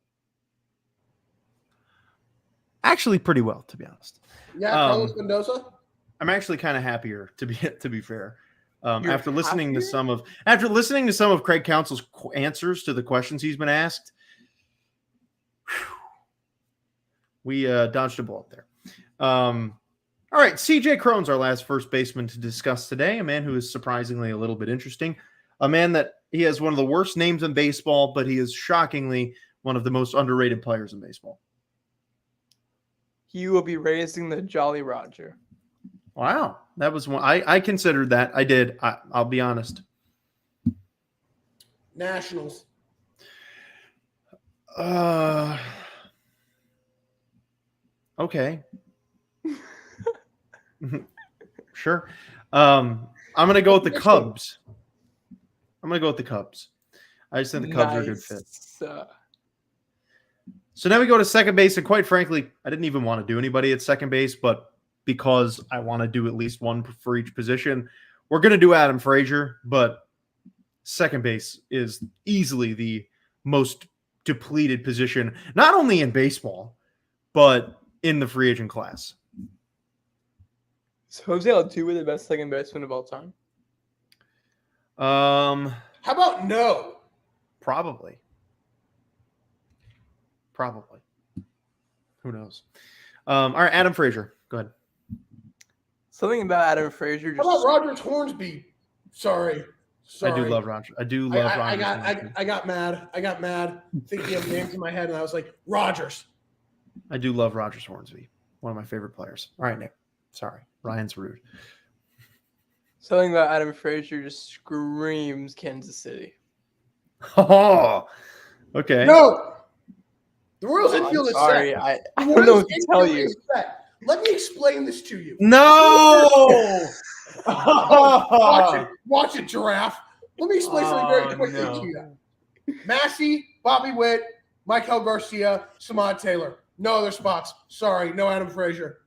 Actually, pretty well, to be honest. Yeah, Carlos Mendoza. I'm actually kind of happier, to be fair. You're After listening to happier? some of Craig Counsell's answers to the questions he's been asked, we dodged a bullet there. All right, CJ Cron's our last first baseman to discuss today, a man who is surprisingly a little bit interesting, a man that he has one of the worst names in baseball, but he is shockingly one of the most underrated players in baseball. He will be raising the Jolly Roger. Wow, that was one I considered that. I did. I'll be honest. Nationals. Okay. Sure. I'm gonna go with the Cubs. I just think the Cubs are a good fit. So now we go to second base, and quite frankly, I didn't even want to do anybody at second base, but because I want to do at least one for each position, we're going to do Adam Frazier, but second base is easily the most depleted position, not only in baseball, but in the free agent class. Is Jose Altuve the best second baseman of all time? How about no? Probably. Who knows? All right, Adam Frazier. Go ahead. Something about Adam Frazier. How about Rogers Hornsby? Sorry. I do love Roger. I got mad thinking of names in my head, and I was like, Rogers. I do love Rogers Hornsby. One of my favorite players. All right, Nick. Sorry. Ryan's rude. Something about Adam Frazier just screams Kansas City. Oh, okay. No. The Royals infield is sorry, set. I The don't know Royals what to tell infield you. is set. Let me explain this to you. No. Watch it, giraffe. Let me explain something very quickly to you. Massey, Bobby Witt, Michael Garcia, Samad Taylor. No other spots. Sorry, no Adam Frazier.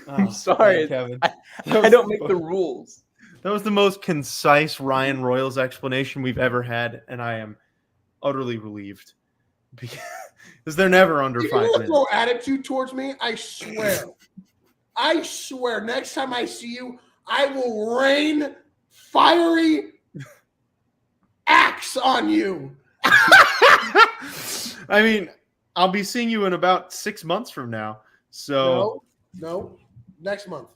I'm sorry, Kevin. I don't make the rules. That was the most concise Ryan Royals explanation we've ever had, and I am utterly relieved because they're never under If 5 you want to minutes. throw attitude towards me, I swear, next time I see you, I will rain fiery axe on you. I mean, I'll be seeing you in about 6 months from now. So, No, next month.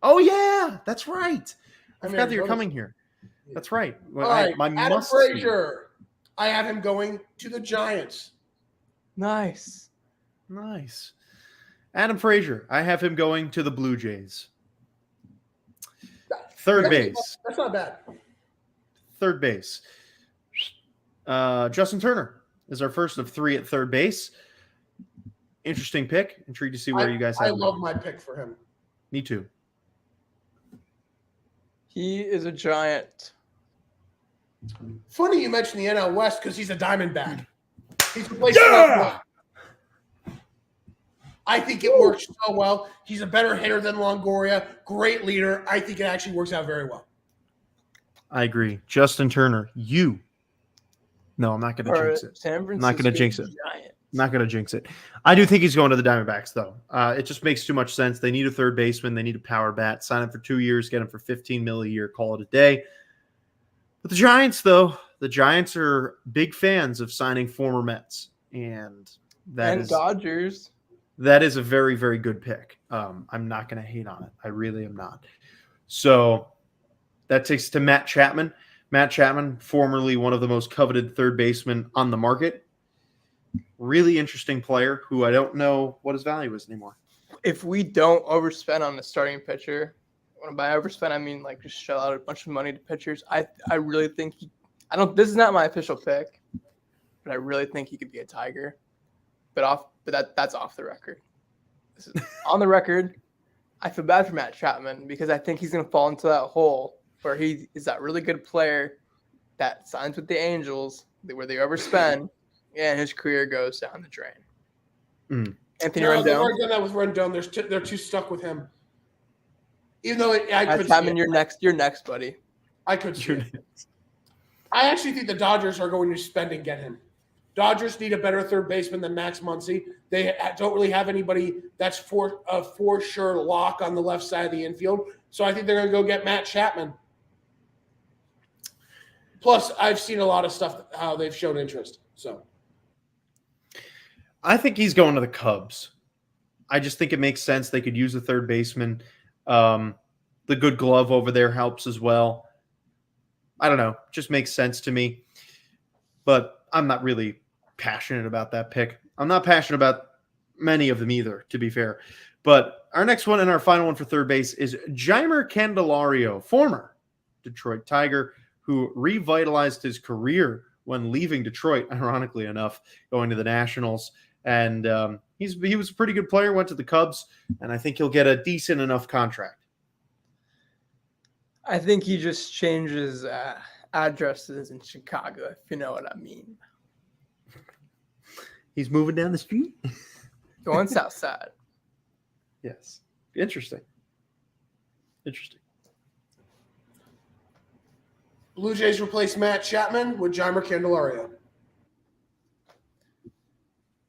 oh yeah, that's right. I I'm forgot that you're Arizona. coming here. That's right. All right, my Adam must see. Frazier. I have him going to the Giants. Nice. Nice. Adam Frazier. I have him going to the Blue Jays. Third base. That's not bad. Third base. Justin Turner is our first of 3 at third base. Interesting pick. Intrigued to see where you guys have I him. love my pick for him. Me too. He is a Giant. Funny you mentioned the NL West because he's a Diamondback. He's replacing Longoria. I think it works so well. He's a better hitter than Longoria. Great leader. I think it actually works out very well. I agree. Justin Turner, you. No, I'm not going to jinx it. San I'm not going to Francisco jinx it. Giants. I'm not going to jinx it. I do think he's going to the Diamondbacks, though. It just makes too much sense. They need a third baseman. They need a power bat. Sign him for 2 years. Get him for $15 million a year. Call it a day. But the Giants, though, the Giants are big fans of signing former Mets, and that And is Dodgers. That is a very, very good pick. I'm not going to hate on it. I really am not. So that takes us to Matt Chapman. Matt Chapman, formerly one of the most coveted third basemen on the market. Really interesting player who I don't know what his value is anymore. If we don't overspend on the starting pitcher, by overspend I mean like just shell out a bunch of money to pitchers, I really think this is not my official pick, but I really think he could be a Tiger. But that's off the record. This is on the record. I feel bad for Matt Chapman because I think he's going to fall into that hole where he is that really good player that signs with the Angels where they overspend and his career goes down the drain. Anthony No, they've Rendon. already done that with Rendon. They're too stuck with him. Even though I could Chapman, you're next, buddy. I could see it. I actually think the Dodgers are going to spend and get him. Dodgers need a better third baseman than Max Muncy. They don't really have anybody that's for sure lock on the left side of the infield. So I think they're going to go get Matt Chapman. Plus, I've seen a lot of stuff how they've shown interest. So I think he's going to the Cubs. I just think it makes sense. They could use a third baseman. The good glove over there helps as well. I don't know. Just makes sense to me. But I'm not really passionate about that pick. I'm not passionate about many of them either, to be fair. But our next one and our final one for third base is Jeimer Candelario, former Detroit Tiger, who revitalized his career when leaving Detroit, ironically enough, going to the Nationals. And he was a pretty good player, went to the Cubs, and I think he'll get a decent enough contract. I think he just changes addresses in Chicago, if you know what I mean. He's moving down the street? Going south side. Yes. Interesting. Blue Jays replace Matt Chapman with Jeimer Candelario.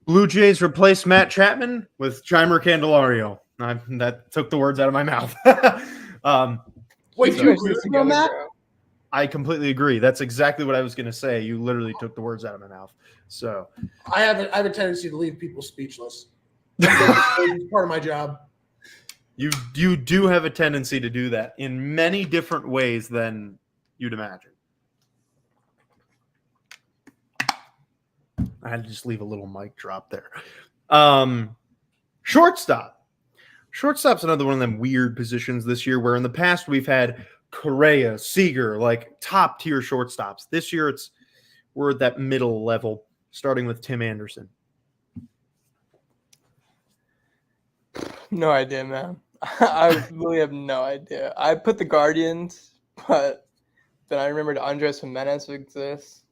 Blue Jays replace Matt Chapman with Jeimer Candelario. That took the words out of my mouth. Wait, do you agree with me on that? I completely agree. That's exactly what I was going to say. You literally took the words out of my mouth. So I have a tendency to leave people speechless. It's part of my job. You do have a tendency to do that in many different ways than you'd imagine. I had to just leave a little mic drop there. Shortstop. Shortstop's another one of them weird positions this year where in the past we've had Correa, Seager, like top tier shortstops. This year we're at that middle level, starting with Tim Anderson. No idea, man. I really have no idea. I put the Guardians, but then I remembered Andres Jimenez exists.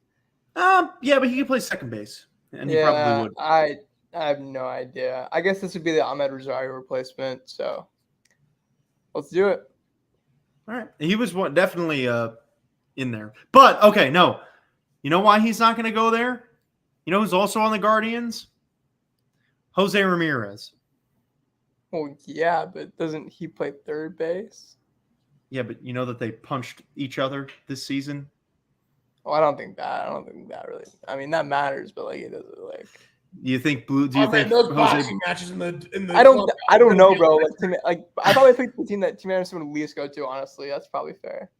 Yeah, but he can play second base, and he probably would. I have no idea. I guess this would be the Ahmed Rosario replacement. So let's do it. All right, he was definitely in there, but okay, no. You know why he's not going to go there? You know who's also on the Guardians? Jose Ramirez. Well, yeah, but doesn't he play third base? Yeah, but you know that they punched each other this season? Oh, I don't think that really. I mean, that matters, but like it doesn't like. Do you think Jose? Boxing matches in the I don't know, bro. Like I thought they picked the team that Team Anderson would at least go to. Honestly, that's probably fair.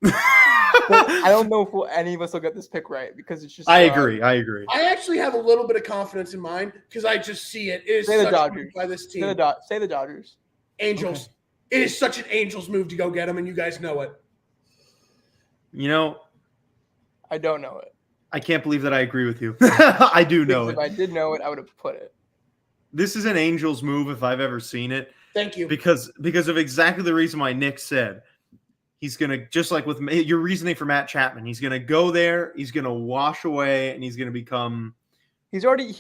I don't know if any of us will get this pick right because it's just. I agree. I actually have a little bit of confidence in mine because I just see it. It is Say the such Dodgers. a move by this team. Say the Dodgers. Angels. Okay. It is such an Angels move to go get them, and you guys know it. You know, I don't know it. I can't believe that I agree with you. I do know it. If I did know it, I would have put it. This is an Angels move if I've ever seen it. Thank you. Because of exactly the reason why Nick said. He's going to, just like with your reasoning for Matt Chapman, he's going to go there, he's going to wash away, and he's going to become. He's already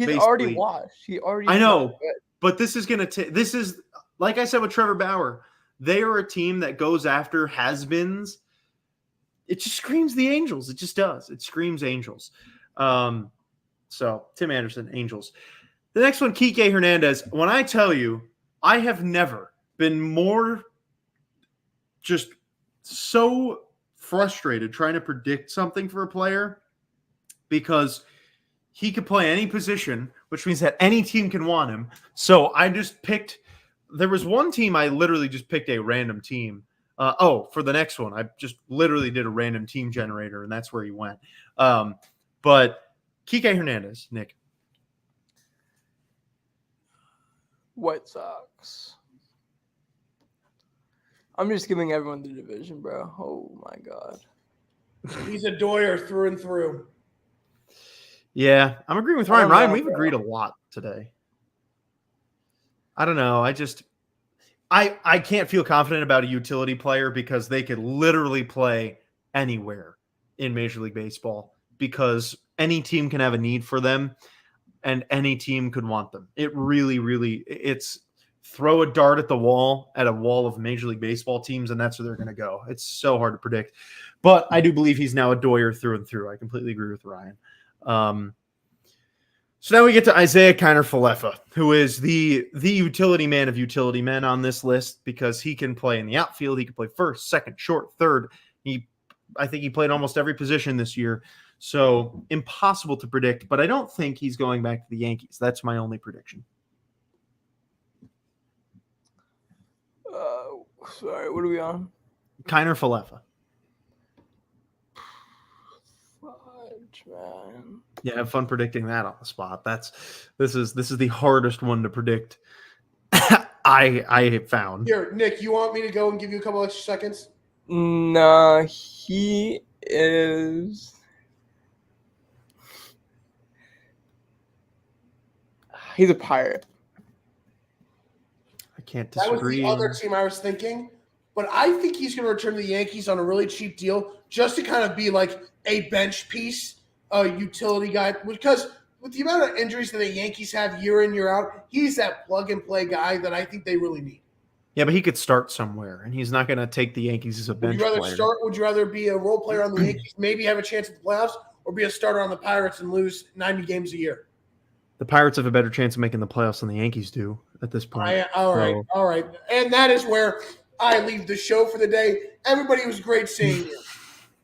washed. I know, but this is going to this is, like I said with Trevor Bauer, they are a team that goes after has-beens. It just screams the Angels. It just does. It screams Angels. So, Tim Anderson, Angels. The next one, Kike Hernandez. When I tell you, I have never been more just so frustrated trying to predict something for a player because he could play any position which means that any team can want him. So I just picked. There was one team I literally just picked a random team. For the next one, I just literally did a random team generator, and that's where he went. But Kike Hernandez, Nick. White Sox. I'm just giving everyone the division, bro. Oh my god. He's a doyer through and through. Yeah, I'm agreeing with I Ryan. don't Ryan, know, we've bro. agreed a lot today. I don't know. I can't feel confident about a utility player because they could literally play anywhere in Major League Baseball because any team can have a need for them and any team could want them. It really, really, it's throw a dart at a wall of Major League Baseball teams, and that's where they're going to go. It's so hard to predict. But I do believe he's now a doyer through and through. I completely agree with Ryan. So now we get to Isaiah Kiner-Falefa, who is the utility man of utility men on this list because he can play in the outfield. He can play first, second, short, third. I think he played almost every position this year. So impossible to predict, but I don't think he's going back to the Yankees. That's my only prediction. Sorry, what are we on? Kiner-Falefa. Fudge, man. Yeah, have fun predicting that on the spot. This is the hardest one to predict. I have found. Here, Nick, you want me to go and give you a couple extra seconds? Nah, he is. He's a Pirate. I can't That was disagree. the other team I was thinking. But I think he's going to return to the Yankees on a really cheap deal just to kind of be like a bench piece, a utility guy. Because with the amount of injuries that the Yankees have year in, year out, he's that plug-and-play guy that I think they really need. Yeah, but he could start somewhere, and he's not going to take the Yankees as a bench player. Would you rather be a role player on the Yankees, maybe have a chance at the playoffs, or be a starter on the Pirates and lose 90 games a year? The Pirates have a better chance of making the playoffs than the Yankees do at this point. All right. And that is where I leave the show for the day. Everybody, was great seeing you.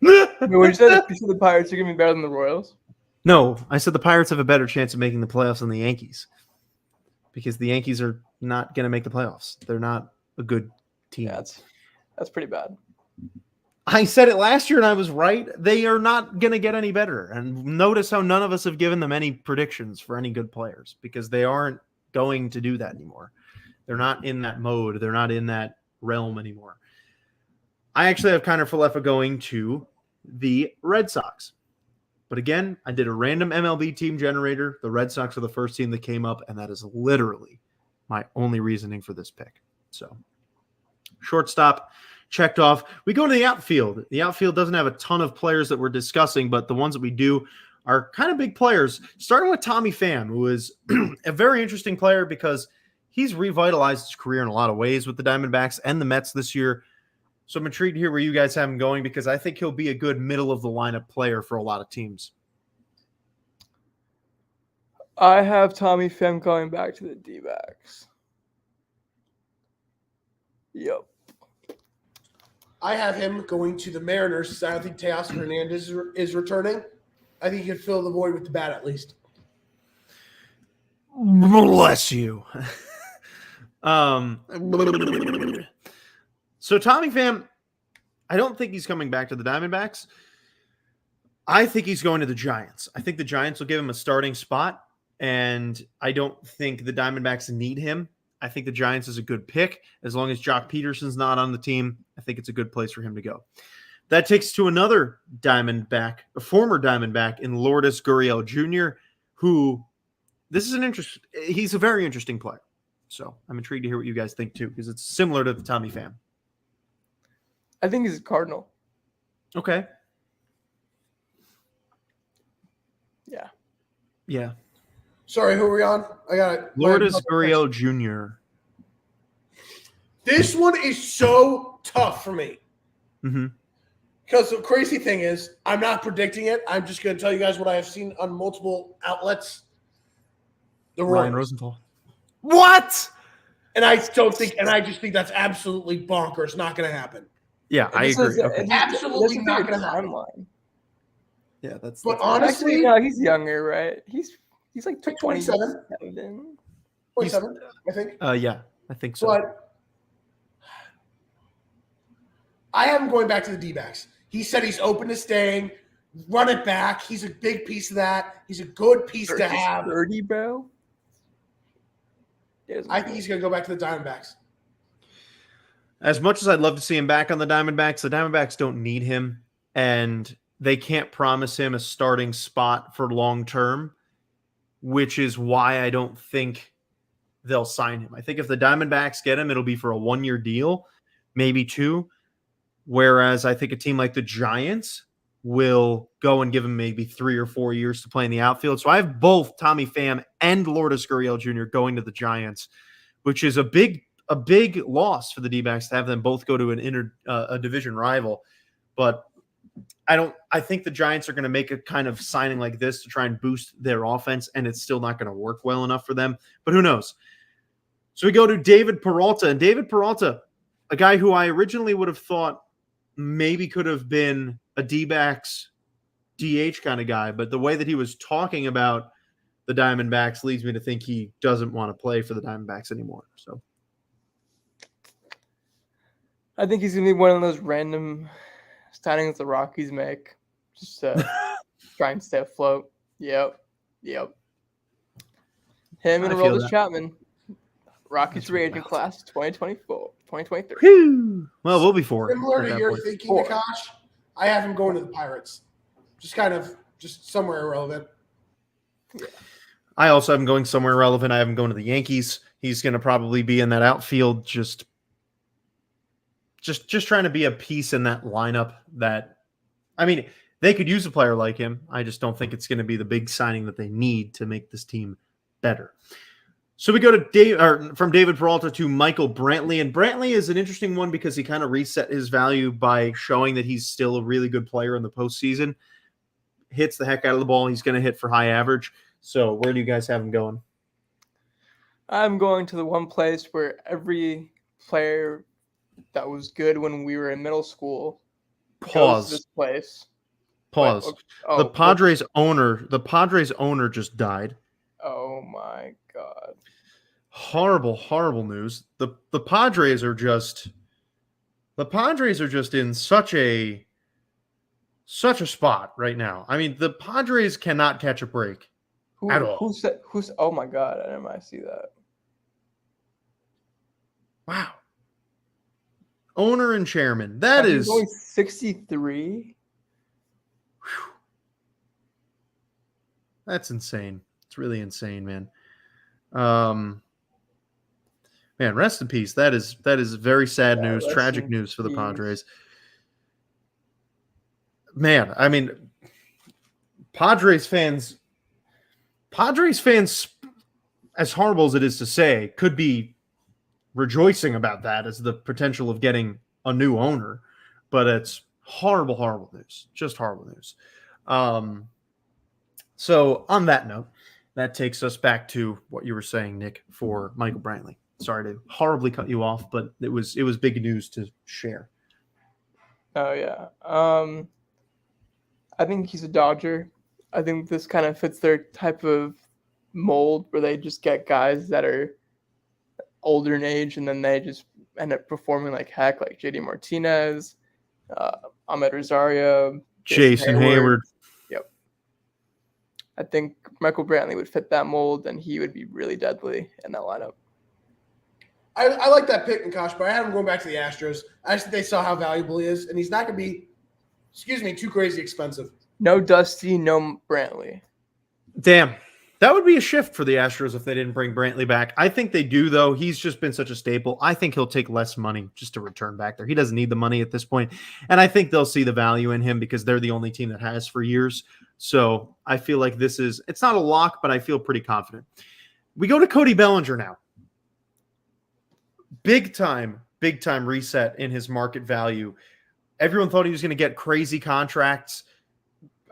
Wait, what you said? You said the Pirates are going to be better than the Royals? No, I said the Pirates have a better chance of making the playoffs than the Yankees because the Yankees are not going to make the playoffs. They're not a good team. Yeah, that's pretty bad. I said it last year and I was right. They are not going to get any better. And notice how none of us have given them any predictions for any good players because they aren't going to do that anymore. They're not in that mode. They're not in that realm anymore. I actually have Kiner-Falefa going to the Red Sox. But again, I did a random MLB team generator. The Red Sox are the first team that came up, and that is literally my only reasoning for this pick. So, shortstop checked off. We go to the outfield. The outfield doesn't have a ton of players that we're discussing, but the ones that we do are kind of big players. Starting with Tommy Pham, who is a very interesting player because he's revitalized his career in a lot of ways with the Diamondbacks and the Mets this year. So I'm intrigued to hear where you guys have him going because I think he'll be a good middle of the lineup player for a lot of teams. I have Tommy Pham going back to the D-backs. Yep. I have him going to the Mariners because I don't think Teoscar Hernandez is returning. I think he can fill the void with the bat at least. Bless you. So Tommy Pham, I don't think he's coming back to the Diamondbacks. I think he's going to the Giants. I think the Giants will give him a starting spot, and I don't think the Diamondbacks need him. I think the Giants is a good pick. As long as Jock Peterson's not on the team, I think it's a good place for him to go. That takes to another Diamondback, a former Diamondback in Lourdes Gurriel Jr., who he's a very interesting player. So I'm intrigued to hear what you guys think too, because it's similar to Tommy Pham. I think he's a Cardinal. Okay. Yeah. Yeah. Sorry, who are we on? I got it. Lourdes Gurriel Jr. This one is so tough for me. Mm-hmm. Because the crazy thing is, I'm not predicting it. I'm just going to tell you guys what I have seen on multiple outlets. The Ryan Royals. Rosenthal. What? And I just think that's absolutely bonkers. Not going to happen. Yeah, I agree. Okay. Absolutely not going to happen. Timeline. Yeah, that's. But Honestly, honestly, no, he's younger, right? He's He's like Like 27. 27. 27, I think. Yeah, I think so. But I have him going back to the D-backs. He said he's open to staying. Run it back. He's a big piece of that. He's a good piece to have. 30, bro. I think he's going to go back to the Diamondbacks. As much as I'd love to see him back on the Diamondbacks don't need him, and they can't promise him a starting spot for long term, which is why I don't think they'll sign him. I think if the Diamondbacks get him, it'll be for a 1-year deal, maybe 2. Whereas I think a team like the Giants will go and give him maybe 3 or 4 years to play in the outfield. So I have both Tommy Pham and Lourdes Gurriel Jr. going to the Giants, which is a big loss for the D-backs to have them both go to a division rival. But I think the Giants are going to make a kind of signing like this to try and boost their offense, and it's still not going to work well enough for them. But who knows? So we go to David Peralta, and David Peralta, a guy who I originally would have thought maybe could have been a D-backs DH kind of guy, but the way that he was talking about the Diamondbacks leads me to think he doesn't want to play for the Diamondbacks anymore. So I think he's going to be one of those random signings the Rockies make just to try and stay afloat. Yep. Him and I feel Aroldis that. Chapman. Rockies That's free agent wild. class 2024, 2023. Whew. Well, we'll be for it. Similar at to that your point. thinking, 4. Nakash, I have him going to the Pirates. Just somewhere irrelevant. I also have him going somewhere relevant. I have him going to the Yankees. He's going to probably be in that outfield, just trying to be a piece in that lineup. That, I mean, they could use a player like him. I just don't think it's going to be the big signing that they need to make this team better. So we go to from David Peralta to Michael Brantley, and Brantley is an interesting one because he kind of reset his value by showing that he's still a really good player in the postseason. Hits the heck out of the ball. He's going to hit for high average. So where do you guys have him going? I'm going to the one place where every player that was good when we were in middle school goes to Pause. this place. Pause. Wait, The Padres owner just died. Oh my God. Horrible news. The Padres are just in such a spot right now. I mean, the Padres cannot catch a break at all. Who's oh my God, I didn't see that. Wow. Owner and chairman. That He's is only 63. that's insane. It's really insane, man. Man, rest in peace. That is very sad news, rest tragic in news for the peace. Padres. Man, I mean, Padres fans, as horrible as it is to say, could be rejoicing about that as the potential of getting a new owner, but it's horrible news. Just horrible news. So on that note, that takes us back to what you were saying, Nick, for Michael Brantley. Sorry to horribly cut you off, but it was big news to share. Oh yeah. I think he's a Dodger. I think this kind of fits their type of mold where they just get guys that are older in age and then they just end up performing like heck, like JD Martinez, Ahmed Rosario, Jason Hayward. Yep. I think Michael Brantley would fit that mold and he would be really deadly in that lineup. I like that pick, Nakash, but I have him going back to the Astros. I just think they saw how valuable he is, and he's not going to be, too crazy expensive. No Dusty, no Brantley. Damn. That would be a shift for the Astros if they didn't bring Brantley back. I think they do, though. He's just been such a staple. I think he'll take less money just to return back there. He doesn't need the money at this point. And I think they'll see the value in him because they're the only team that has for years. So I feel like it's not a lock, but I feel pretty confident. We go to Cody Bellinger now. Big time reset in his market value. Everyone thought he was going to get crazy contracts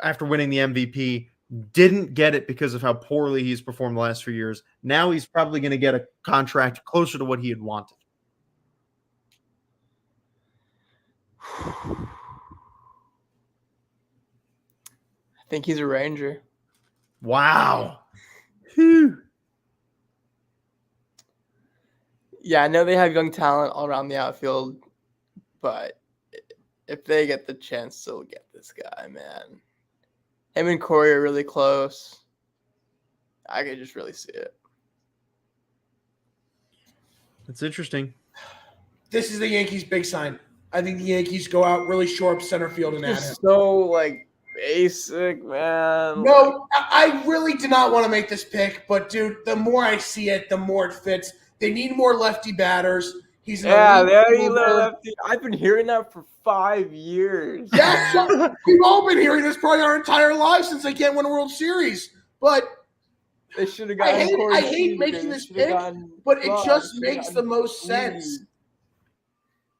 after winning the MVP. Didn't get it because of how poorly he's performed the last few years. Now he's probably going to get a contract closer to what he had wanted. I think he's a Ranger. Wow. Phew. Yeah, I know they have young talent all around the outfield, but if they get the chance to get this guy, man, him and Corey are really close. I could just really see it. That's interesting. This is the Yankees' big sign. I think the Yankees go out, really shore up center field and add him. It's so basic, man. No, I really did not want to make this pick, but dude, the more I see it, the more it fits. They need more lefty batters. He's an elite very fielder. lefty. I've been hearing that for 5 years. Yeah, we've all been hearing this probably our entire lives since they can't win a World Series. But They should have gotten. I hate making this pick, but it just makes the most sense.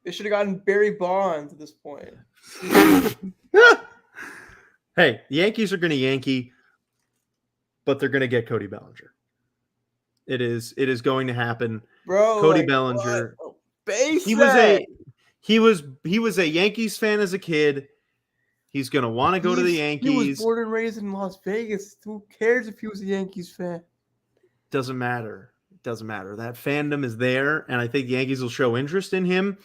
They should have gotten Barry Bonds at this point. Hey, the Yankees are going to Yankee, but they're going to get Cody Bellinger. It is going to happen. Bro, Cody Bellinger. Basic. He was a Yankees fan as a kid. He's going to want to go to the Yankees. He was born and raised in Las Vegas. Who cares if he was a Yankees fan? Doesn't matter. It doesn't matter. That fandom is there, and I think the Yankees will show interest in him.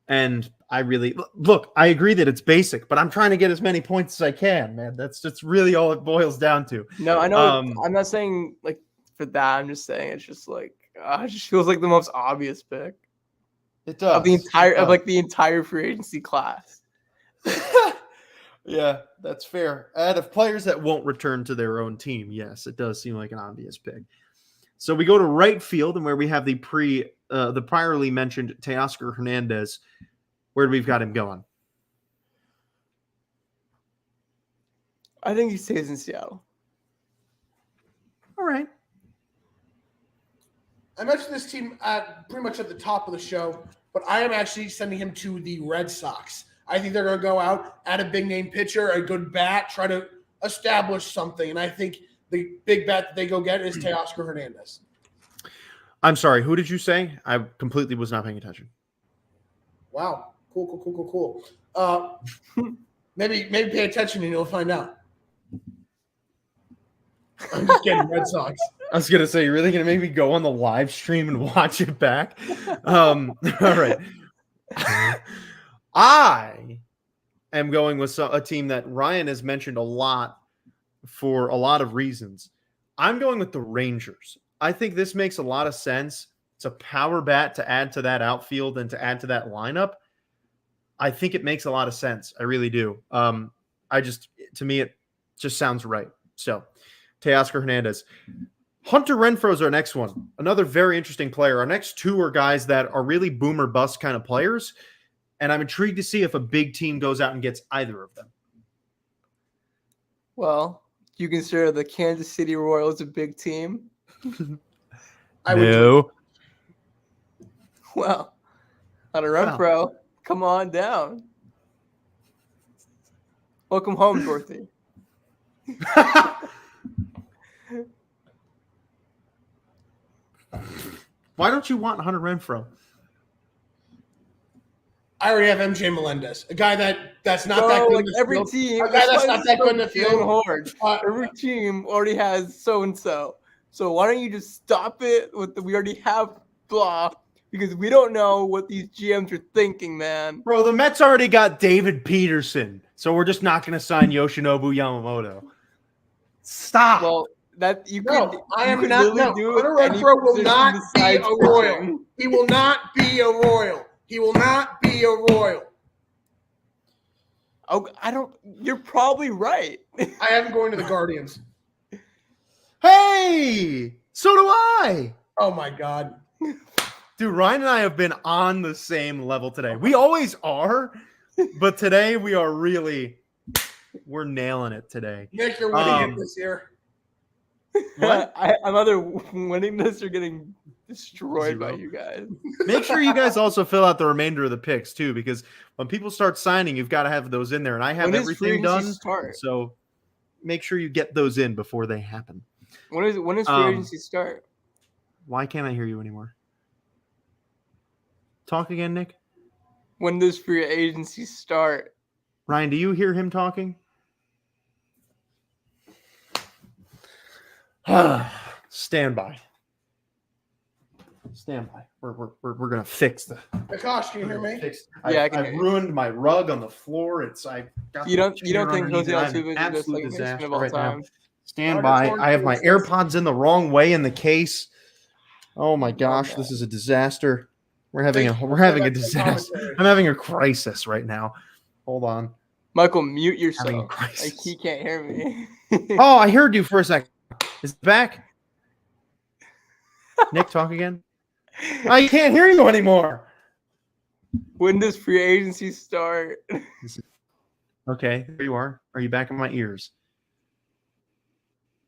And I really look, I agree that it's basic, but I'm trying to get as many points as I can, man. That's really all it boils down to. No, I know. I'm not saying for that. I'm just saying it's just it just feels like the most obvious pick. It does. Of the entire free agency class. Yeah, that's fair. Out of players that won't return to their own team, yes, it does seem like an obvious pick. So we go to right field, and where we have the priorly mentioned Teoscar Hernandez. Where do we've got him going? I think he stays in Seattle. All right. I mentioned this team pretty much at the top of the show, but I am actually sending him to the Red Sox. I think they're going to go out, add a big-name pitcher, a good bat, try to establish something. And I think the big bat that they go get is Teoscar Hernandez. I'm sorry. Who did you say? I completely was not paying attention. Wow. Cool. Maybe pay attention and you'll find out. I'm just kidding, Red Sox. I was gonna say, you're really gonna make me go on the live stream and watch it back? All right. I am going with a team that Ryan has mentioned a lot for a lot of reasons. I'm going with the Rangers. I think this makes a lot of sense. It's a power bat to add to that outfield and to add to that lineup. I think it makes a lot of sense. I really do. To me, it just sounds right. So, Teoscar Hernandez. Hunter Renfroe is our next one. Another very interesting player. Our next two are guys that are really boom or bust kind of players. And I'm intrigued to see if a big team goes out and gets either of them. Well, you consider the Kansas City Royals a big team? No. Well, Hunter Renfroe, come on down. Welcome home, Dorothy. Why don't you want Hunter Renfroe? I already have MJ Melendez, a guy that's not that good. Every team, a guy that's not that good in the field. Every team already has so and so. So why don't you just stop it with we already have blah, because we don't know what these GMs are thinking, man. Bro, the Mets already got David Peterson, so we're just not going to sign Yoshinobu Yamamoto. Stop. Well, that you no, could. I am could not. No, Hunter Renfroe will not be a Royal. He will not be a Royal. He will not be a Royal. Oh, I don't. You're probably right. I am going to the Guardians. Hey, so do I. Oh my God. Dude, Ryan and I have been on the same level today. We always are, but today we're nailing it today. Nick, you're winning it this year. What? I'm either winning this or getting destroyed by you guys. Make sure you guys also fill out the remainder of the picks too, because when people start signing, you've got to have those in there. And I have everything done. So make sure you get those in before they happen. When does free agency start? Why can't I hear you anymore? Talk again, Nick. When does free agency start? Ryan, do you hear him talking? Stand by. Stand by. We're gonna fix the. Akash, can you hear me? Yeah, I can I've hear you. ruined my rug on the floor. I got You the don't chair think underneath Jose it. I'm an Altuve is the best absolute second baseman disaster of all right now. time? Stand Roger by. Clemens I have my says- AirPods in the wrong way in the case. Oh my gosh, man. this is a disaster. We're having Thank you a for that disaster. commentary. I'm having a crisis right now. Hold on. Michael, mute Having a yourself. Like crisis. he can't hear me. Oh, I heard you for a second. Is it back? Nick, talk again. I can't hear you anymore. When does free agency start? Okay, there you are. Are you back in my ears?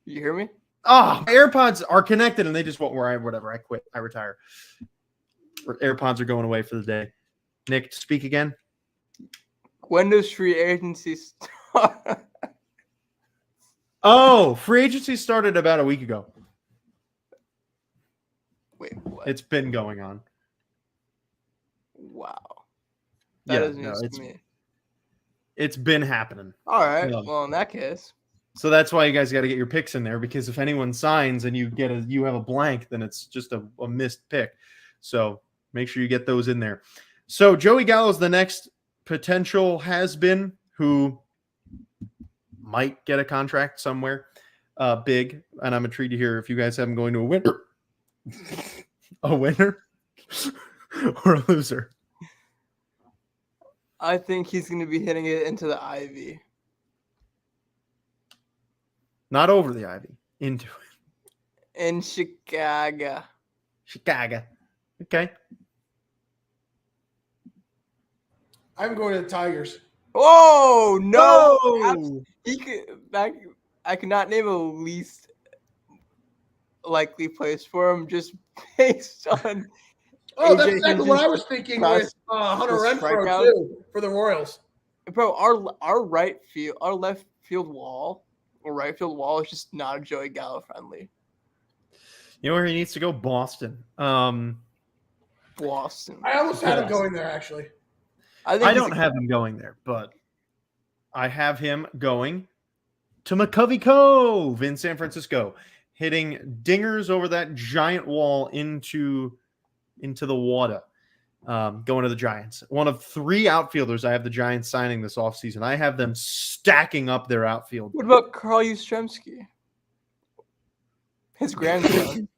You hear me? Oh, my AirPods are connected and they just won't work. Whatever. I quit. I retire. AirPods are going away for the day. Nick, speak again. When does free agency start? Oh, free agency started about a week ago. Wait, what? It's been going on. Wow. That is news to me. It's been happening. All right. Yeah. Well, in that case, So that's why you guys got to get your picks in there, because if anyone signs and you have a blank, then it's just a missed pick. So make sure you get those in there. So Joey Gallo is the next potential has-been who might get a contract somewhere big, and I'm intrigued to hear if you guys have him going to a winner, or a loser. I think he's going to be hitting it into the ivy. Not over the ivy, into it. In Chicago. Chicago. Okay. I'm going to the Tigers. Oh no! Whoa! He could. I could not name a least likely place for him just based on. Oh, that's AJ exactly what I Hinch's was thinking pass- with Hunter the Renfroe strikeouts. too for the Royals. Bro, our left field wall or right field wall is just not Joey Gallo friendly. You know where he needs to go? Boston. Boston. I almost had him going there actually. I I don't have him going there, but I have him going to McCovey Cove in San Francisco, hitting dingers over that giant wall into the water, going to the Giants. One of 3 outfielders I have the Giants signing this offseason. I have them stacking up their outfield. What about Carl Yastrzemski? His grandson.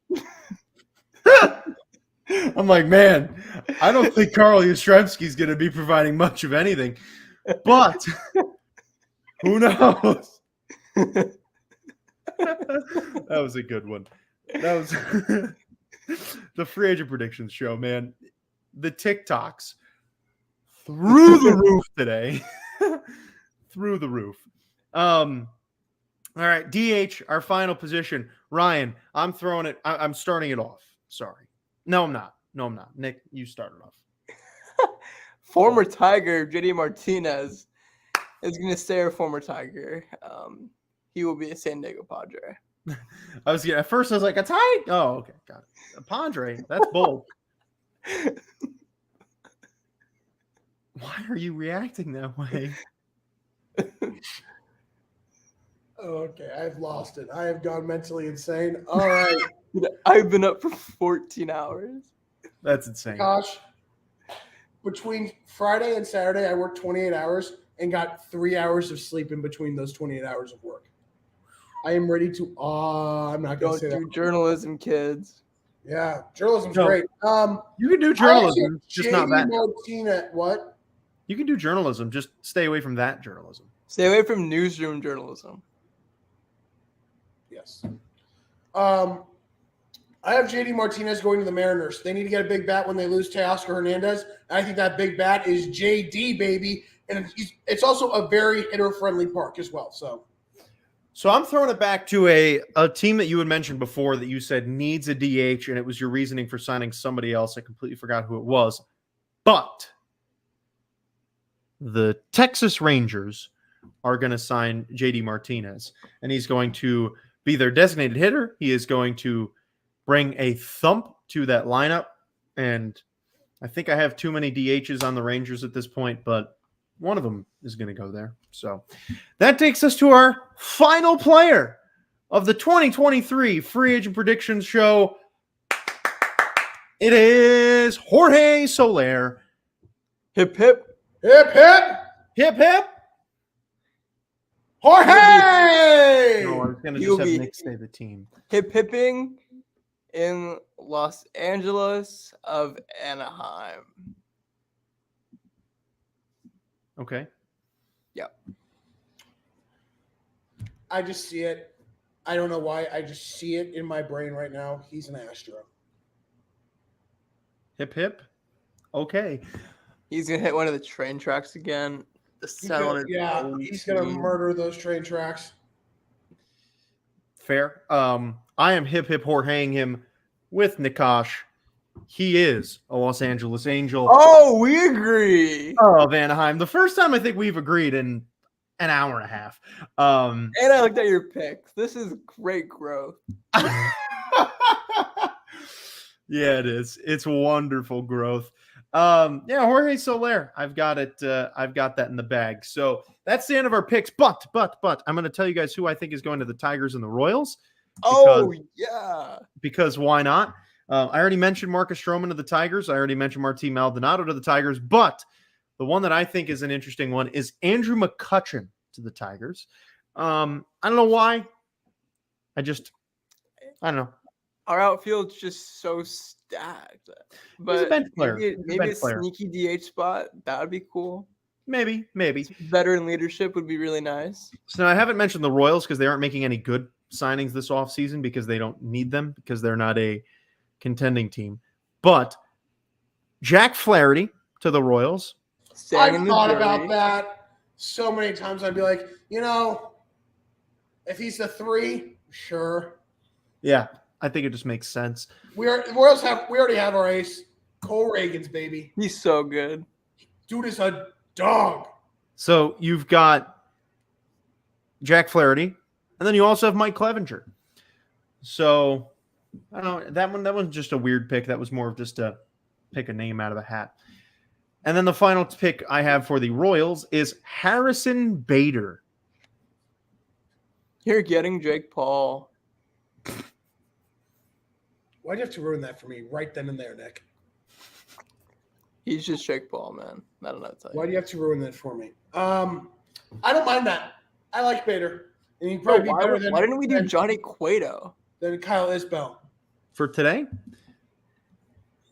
I'm like, man, I don't think Carl Yastrzemski's going to be providing much of anything, but who knows? That was a good one. That was the free agent predictions show, man. The TikToks through the roof today. Through the roof. All right, DH, our final position. Ryan, I'm throwing it. I'm starting it off. Sorry. No, I'm not. Nick, you started off. Former Tiger JD Martinez is going to stay a former Tiger. He will be a San Diego Padre. At first I was like, a tie? Oh, okay, got it. A Padre. That's bold. Why are you reacting that way? Okay, I've lost it. I have gone mentally insane. All right, I've been up for 14 hours. That's insane. Gosh. Between Friday and Saturday, I worked 28 hours and got 3 hours of sleep in between those 28 hours of work. I am ready to. I'm not going Don't to say do that. journalism, kids. Yeah, journalism's No. great. You can do I journalism, actually- just not JD that. Martinez, what? You can do journalism, just stay away from that journalism. Stay away from newsroom journalism. Yes. I have JD Martinez going to the Mariners. They need to get a big bat when they lose Teoscar Hernandez. I think that big bat is JD, baby. And it's also a very hitter-friendly park as well. So I'm throwing it back to a team that you had mentioned before that you said needs a DH, and it was your reasoning for signing somebody else. I completely forgot who it was. But the Texas Rangers are going to sign JD Martinez, and he's going to be their designated hitter. He is going to bring a thump to that lineup, and I think I have too many DHs on the Rangers at this point, but one of them is going to go there. So that takes us to our final player of the 2023 Free Agent Predictions Show. It is Jorge Soler. Hip hip. Hip hip. Hip hip. Jorge. No, I was going to You'll just have be- Nick say the team. Hip hipping in Los Angeles of Anaheim. Okay. I just see it. I don't know why. I just see it in my brain right now. He's an Astro. Hip hip. Okay. He's gonna hit one of the train tracks again. He's gonna murder those train tracks. Fair. I am hip hip Jorgeing him with Nikosh. He is a Los Angeles Angel Oh, we agree. of Anaheim. The first time I think we've agreed in an hour and a half. And I looked at your picks. This is great growth. Yeah, it is. It's wonderful growth. Yeah, Jorge Soler. I've got it. I've got that in the bag. So that's the end of our picks. But I'm going to tell you guys who I think is going to the Tigers and the Royals. Because why not? I already mentioned Marcus Stroman to the Tigers. I already mentioned Martin Maldonado to the Tigers. But the one that I think is an interesting one is Andrew McCutchen to the Tigers. I don't know why. I don't know. Our outfield's just so stacked. But He's a bench player. maybe a sneaky DH spot. That would be cool. Maybe. Veteran leadership would be really nice. So I haven't mentioned the Royals because they aren't making any good signings this offseason because they don't need them because they're not a contending team. But Jack Flaherty to the Royals. I've thought about that so many times. I'd be like, if he's the 3, sure. Yeah, I think it just makes sense. We already have our ace, Cole Reagans, baby. He's so good. Dude is a dog. So you've got Jack Flaherty, and then you also have Mike Clevenger. So I don't know. That one's just a weird pick. That was more of just to pick a name out of a hat. And then the final pick I have for the Royals is Harrison Bader. You're getting Jake Paul. Why'd you have to ruin that for me right then and there, Nick? He's just Jake Paul, man. I don't know what to tell you. Why do you have to ruin that for me? I don't mind that. I like Bader. And he'd probably be better than why didn't we do Johnny Cueto? Than Kyle Isbell. For today?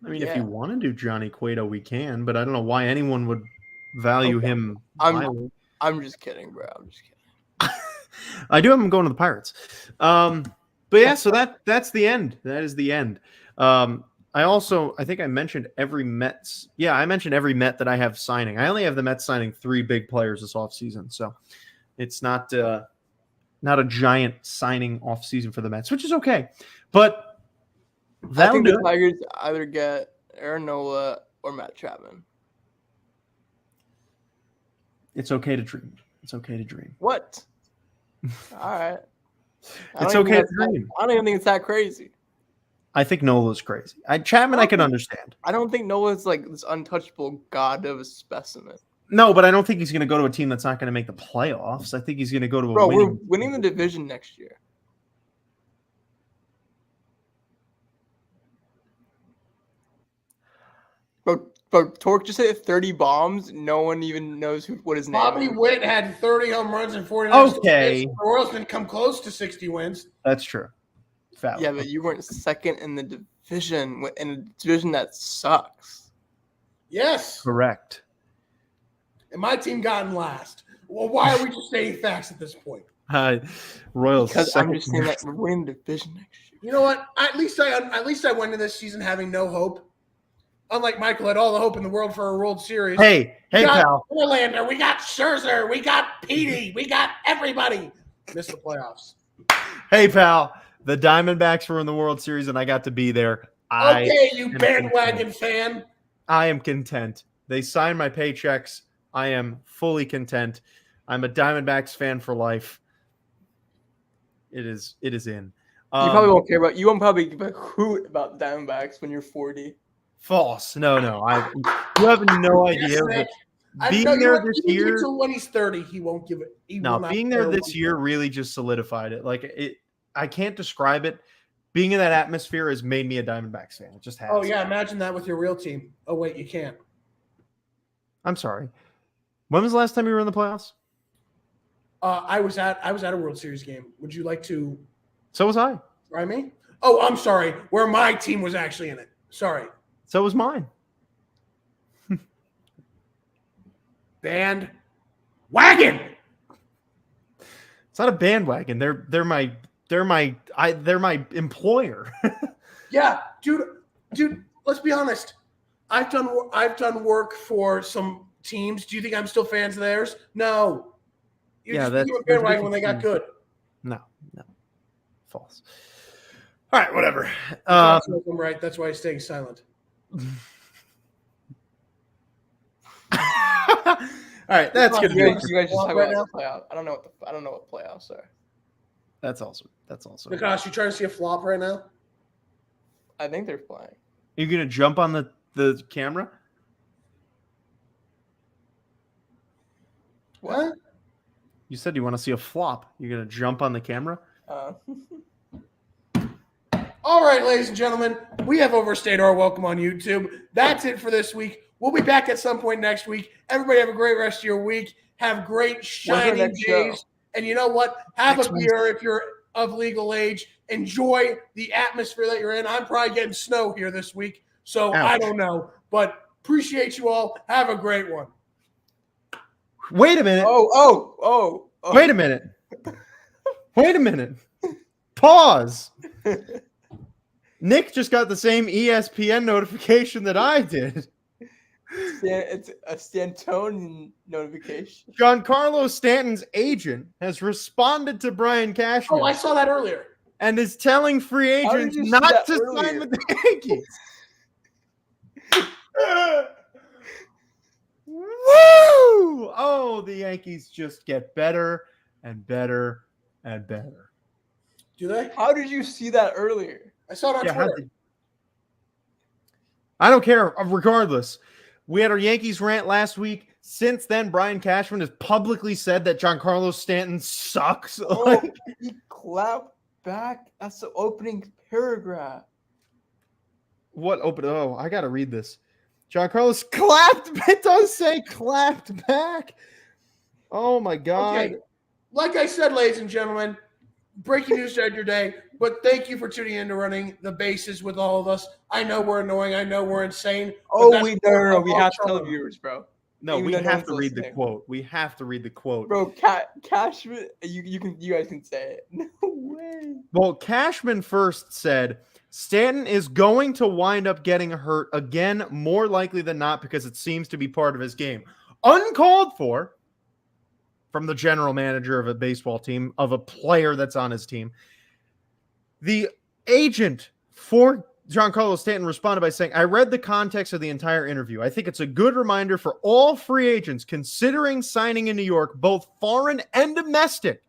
I mean, if you want to do Johnny Cueto, we can, but I don't know why anyone would value him. I'm just kidding, bro. I'm just kidding. I do have him going to the Pirates. But yeah, so that's the end. That is the end. I think I mentioned every Mets. Yeah, I mentioned every Met that I have signing. I only have the Mets signing 3 big players this offseason. So it's not a giant signing offseason for the Mets, which is okay. But I think the Tigers either get Aaron Nola or Matt Chapman. It's okay to dream. It's okay to dream. What? All right. It's okay to dream. I don't even think it's that crazy. I think Nola's crazy. Chapman, I can understand. I don't think Nola's like this untouchable god of a specimen. No, but I don't think he's going to go to a team that's not going to make the playoffs. I think he's going to go to a winning. We're winning the division next year. But Torque just hit 30 bombs. No one even knows what his name Bobby is. Witt had 30 home runs and 49 Okay. The Royals didn't come close to 60 wins. That's true. Valid. Yeah, but you weren't second in the division, in a division that sucks. Yes. Correct. And my team got in last. Well, why are we just saying facts at this point? Royals. Because I'm just saying that we're winning the division next year. You know what? At least I went into this season having no hope. Unlike Michael, had all the hope in the world for a World Series. Hey, we got pal. Verlander, we got Scherzer, we got Petey, we got everybody. Missed the playoffs. Hey, pal. The Diamondbacks were in the World Series, and I got to be there. Okay, you bandwagon fan. I am content. They signed my paychecks. I am fully content. I'm a Diamondbacks fan for life. It is in. You probably won't care about. You won't probably give a hoot about the Diamondbacks when you're 40. False. No. You have no idea. Being there this year, until when he's 30, he won't give it. Being there this year really just solidified it. Like it. I can't describe it. Being in that atmosphere has made me a Diamondbacks fan. It just has. Oh yeah, imagine that with your real team. Oh wait, you can't. I'm sorry. When was the last time you were in the playoffs? I was at a World Series game. Would you like to So was I. try me? Oh, I'm sorry. Where my team was actually in it. Sorry. So was mine. Band wagon. It's not a bandwagon. They're my employer. Yeah, dude. Let's be honest. I've done work for some teams. Do you think I'm still fans of theirs? No. You Yeah, just that's- became a there's a bandwagon when they got difference. good. No. False. All right, whatever. I'm right. That's why he's staying silent. All right, that's gonna You be guys just talk Right about now? the playoff. I don't know what playoffs are. that's awesome. That's awesome. Nakash, you trying to see a flop right now? I think they're playing. You're gonna jump on the camera? What? You said you want to see a flop. You're gonna jump on the camera? All right, ladies and gentlemen, we have overstayed our welcome on YouTube. That's it for this week. We'll be back at some point next week. Everybody have a great rest of your week. Have great shining next days. show? And you know what? Have Next a beer if you're of legal age. Enjoy the atmosphere that you're in. I'm probably getting snow here this week, so Ouch. I don't know. But appreciate you all. Have a great one. Wait a minute. Oh. Wait a minute. Wait a minute. Pause. Nick just got the same ESPN notification that I did. It's a Stantonian notification. Giancarlo Stanton's agent has responded to Brian Cashman Oh, I saw that earlier. and is telling free How did agents you see not that to sign earlier? with the Yankees. Woo! Oh, the Yankees just get better and better and better. Do they? How did you see that earlier? I saw it on Yeah, how Twitter. did- I don't care. Regardless, we had our Yankees rant last week. Since then, Brian Cashman has publicly said that Giancarlo Stanton sucks. Oh, Like, he clapped back. That's the opening paragraph. what open? Oh, I got to read this. Giancarlo's clapped. It does say clapped back. Oh my God. Okay. Like I said, ladies and gentlemen, breaking news to end your day. But thank you for tuning in to Running the Bases with all of us. I know we're annoying. I know we're insane. but Oh, that's wait, part no. of We our have to tell the charm. viewers, bro. No, Even we though no have one's to read the listening. quote. We have to read the quote. Bro, Cashman, you guys can say it. No way. Well, Cashman first said Stanton is going to wind up getting hurt again, more likely than not, because it seems to be part of his game. Uncalled for from the general manager of a baseball team, of a player that's on his team. The agent for Giancarlo Stanton responded by saying, I read the context of the entire interview. I think it's a good reminder for all free agents considering signing in New York, both foreign and domestic,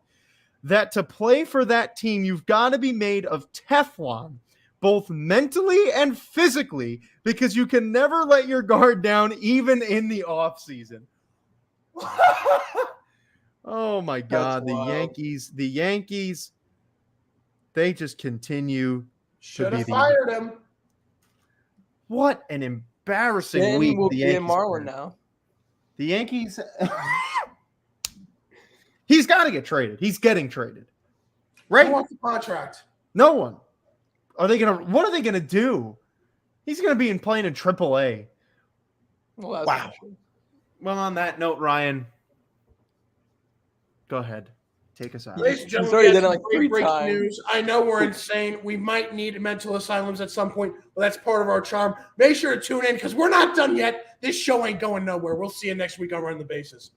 that to play for that team, you've got to be made of Teflon, both mentally and physically, because you can never let your guard down, even in the offseason. Oh my God, That's wild. the Yankees, they just continue Should be have the- fired him. What an embarrassing Stanton week will the be a Yankees Marlin had. now. The Yankees, he's got to get traded. He's getting traded, Who right? wants the contract? No one. What are they gonna do? He's gonna be playing in AAA. Well, that's Wow. not true. Well, on that note, Ryan, go ahead, take us out. Ladies and gentlemen, already we done have it like great 3 breaking times. news. I know we're insane. We might need mental asylums at some point, but that's part of our charm. Make sure to tune in because we're not done yet. This show ain't going nowhere. We'll see you next week on Run the Bases.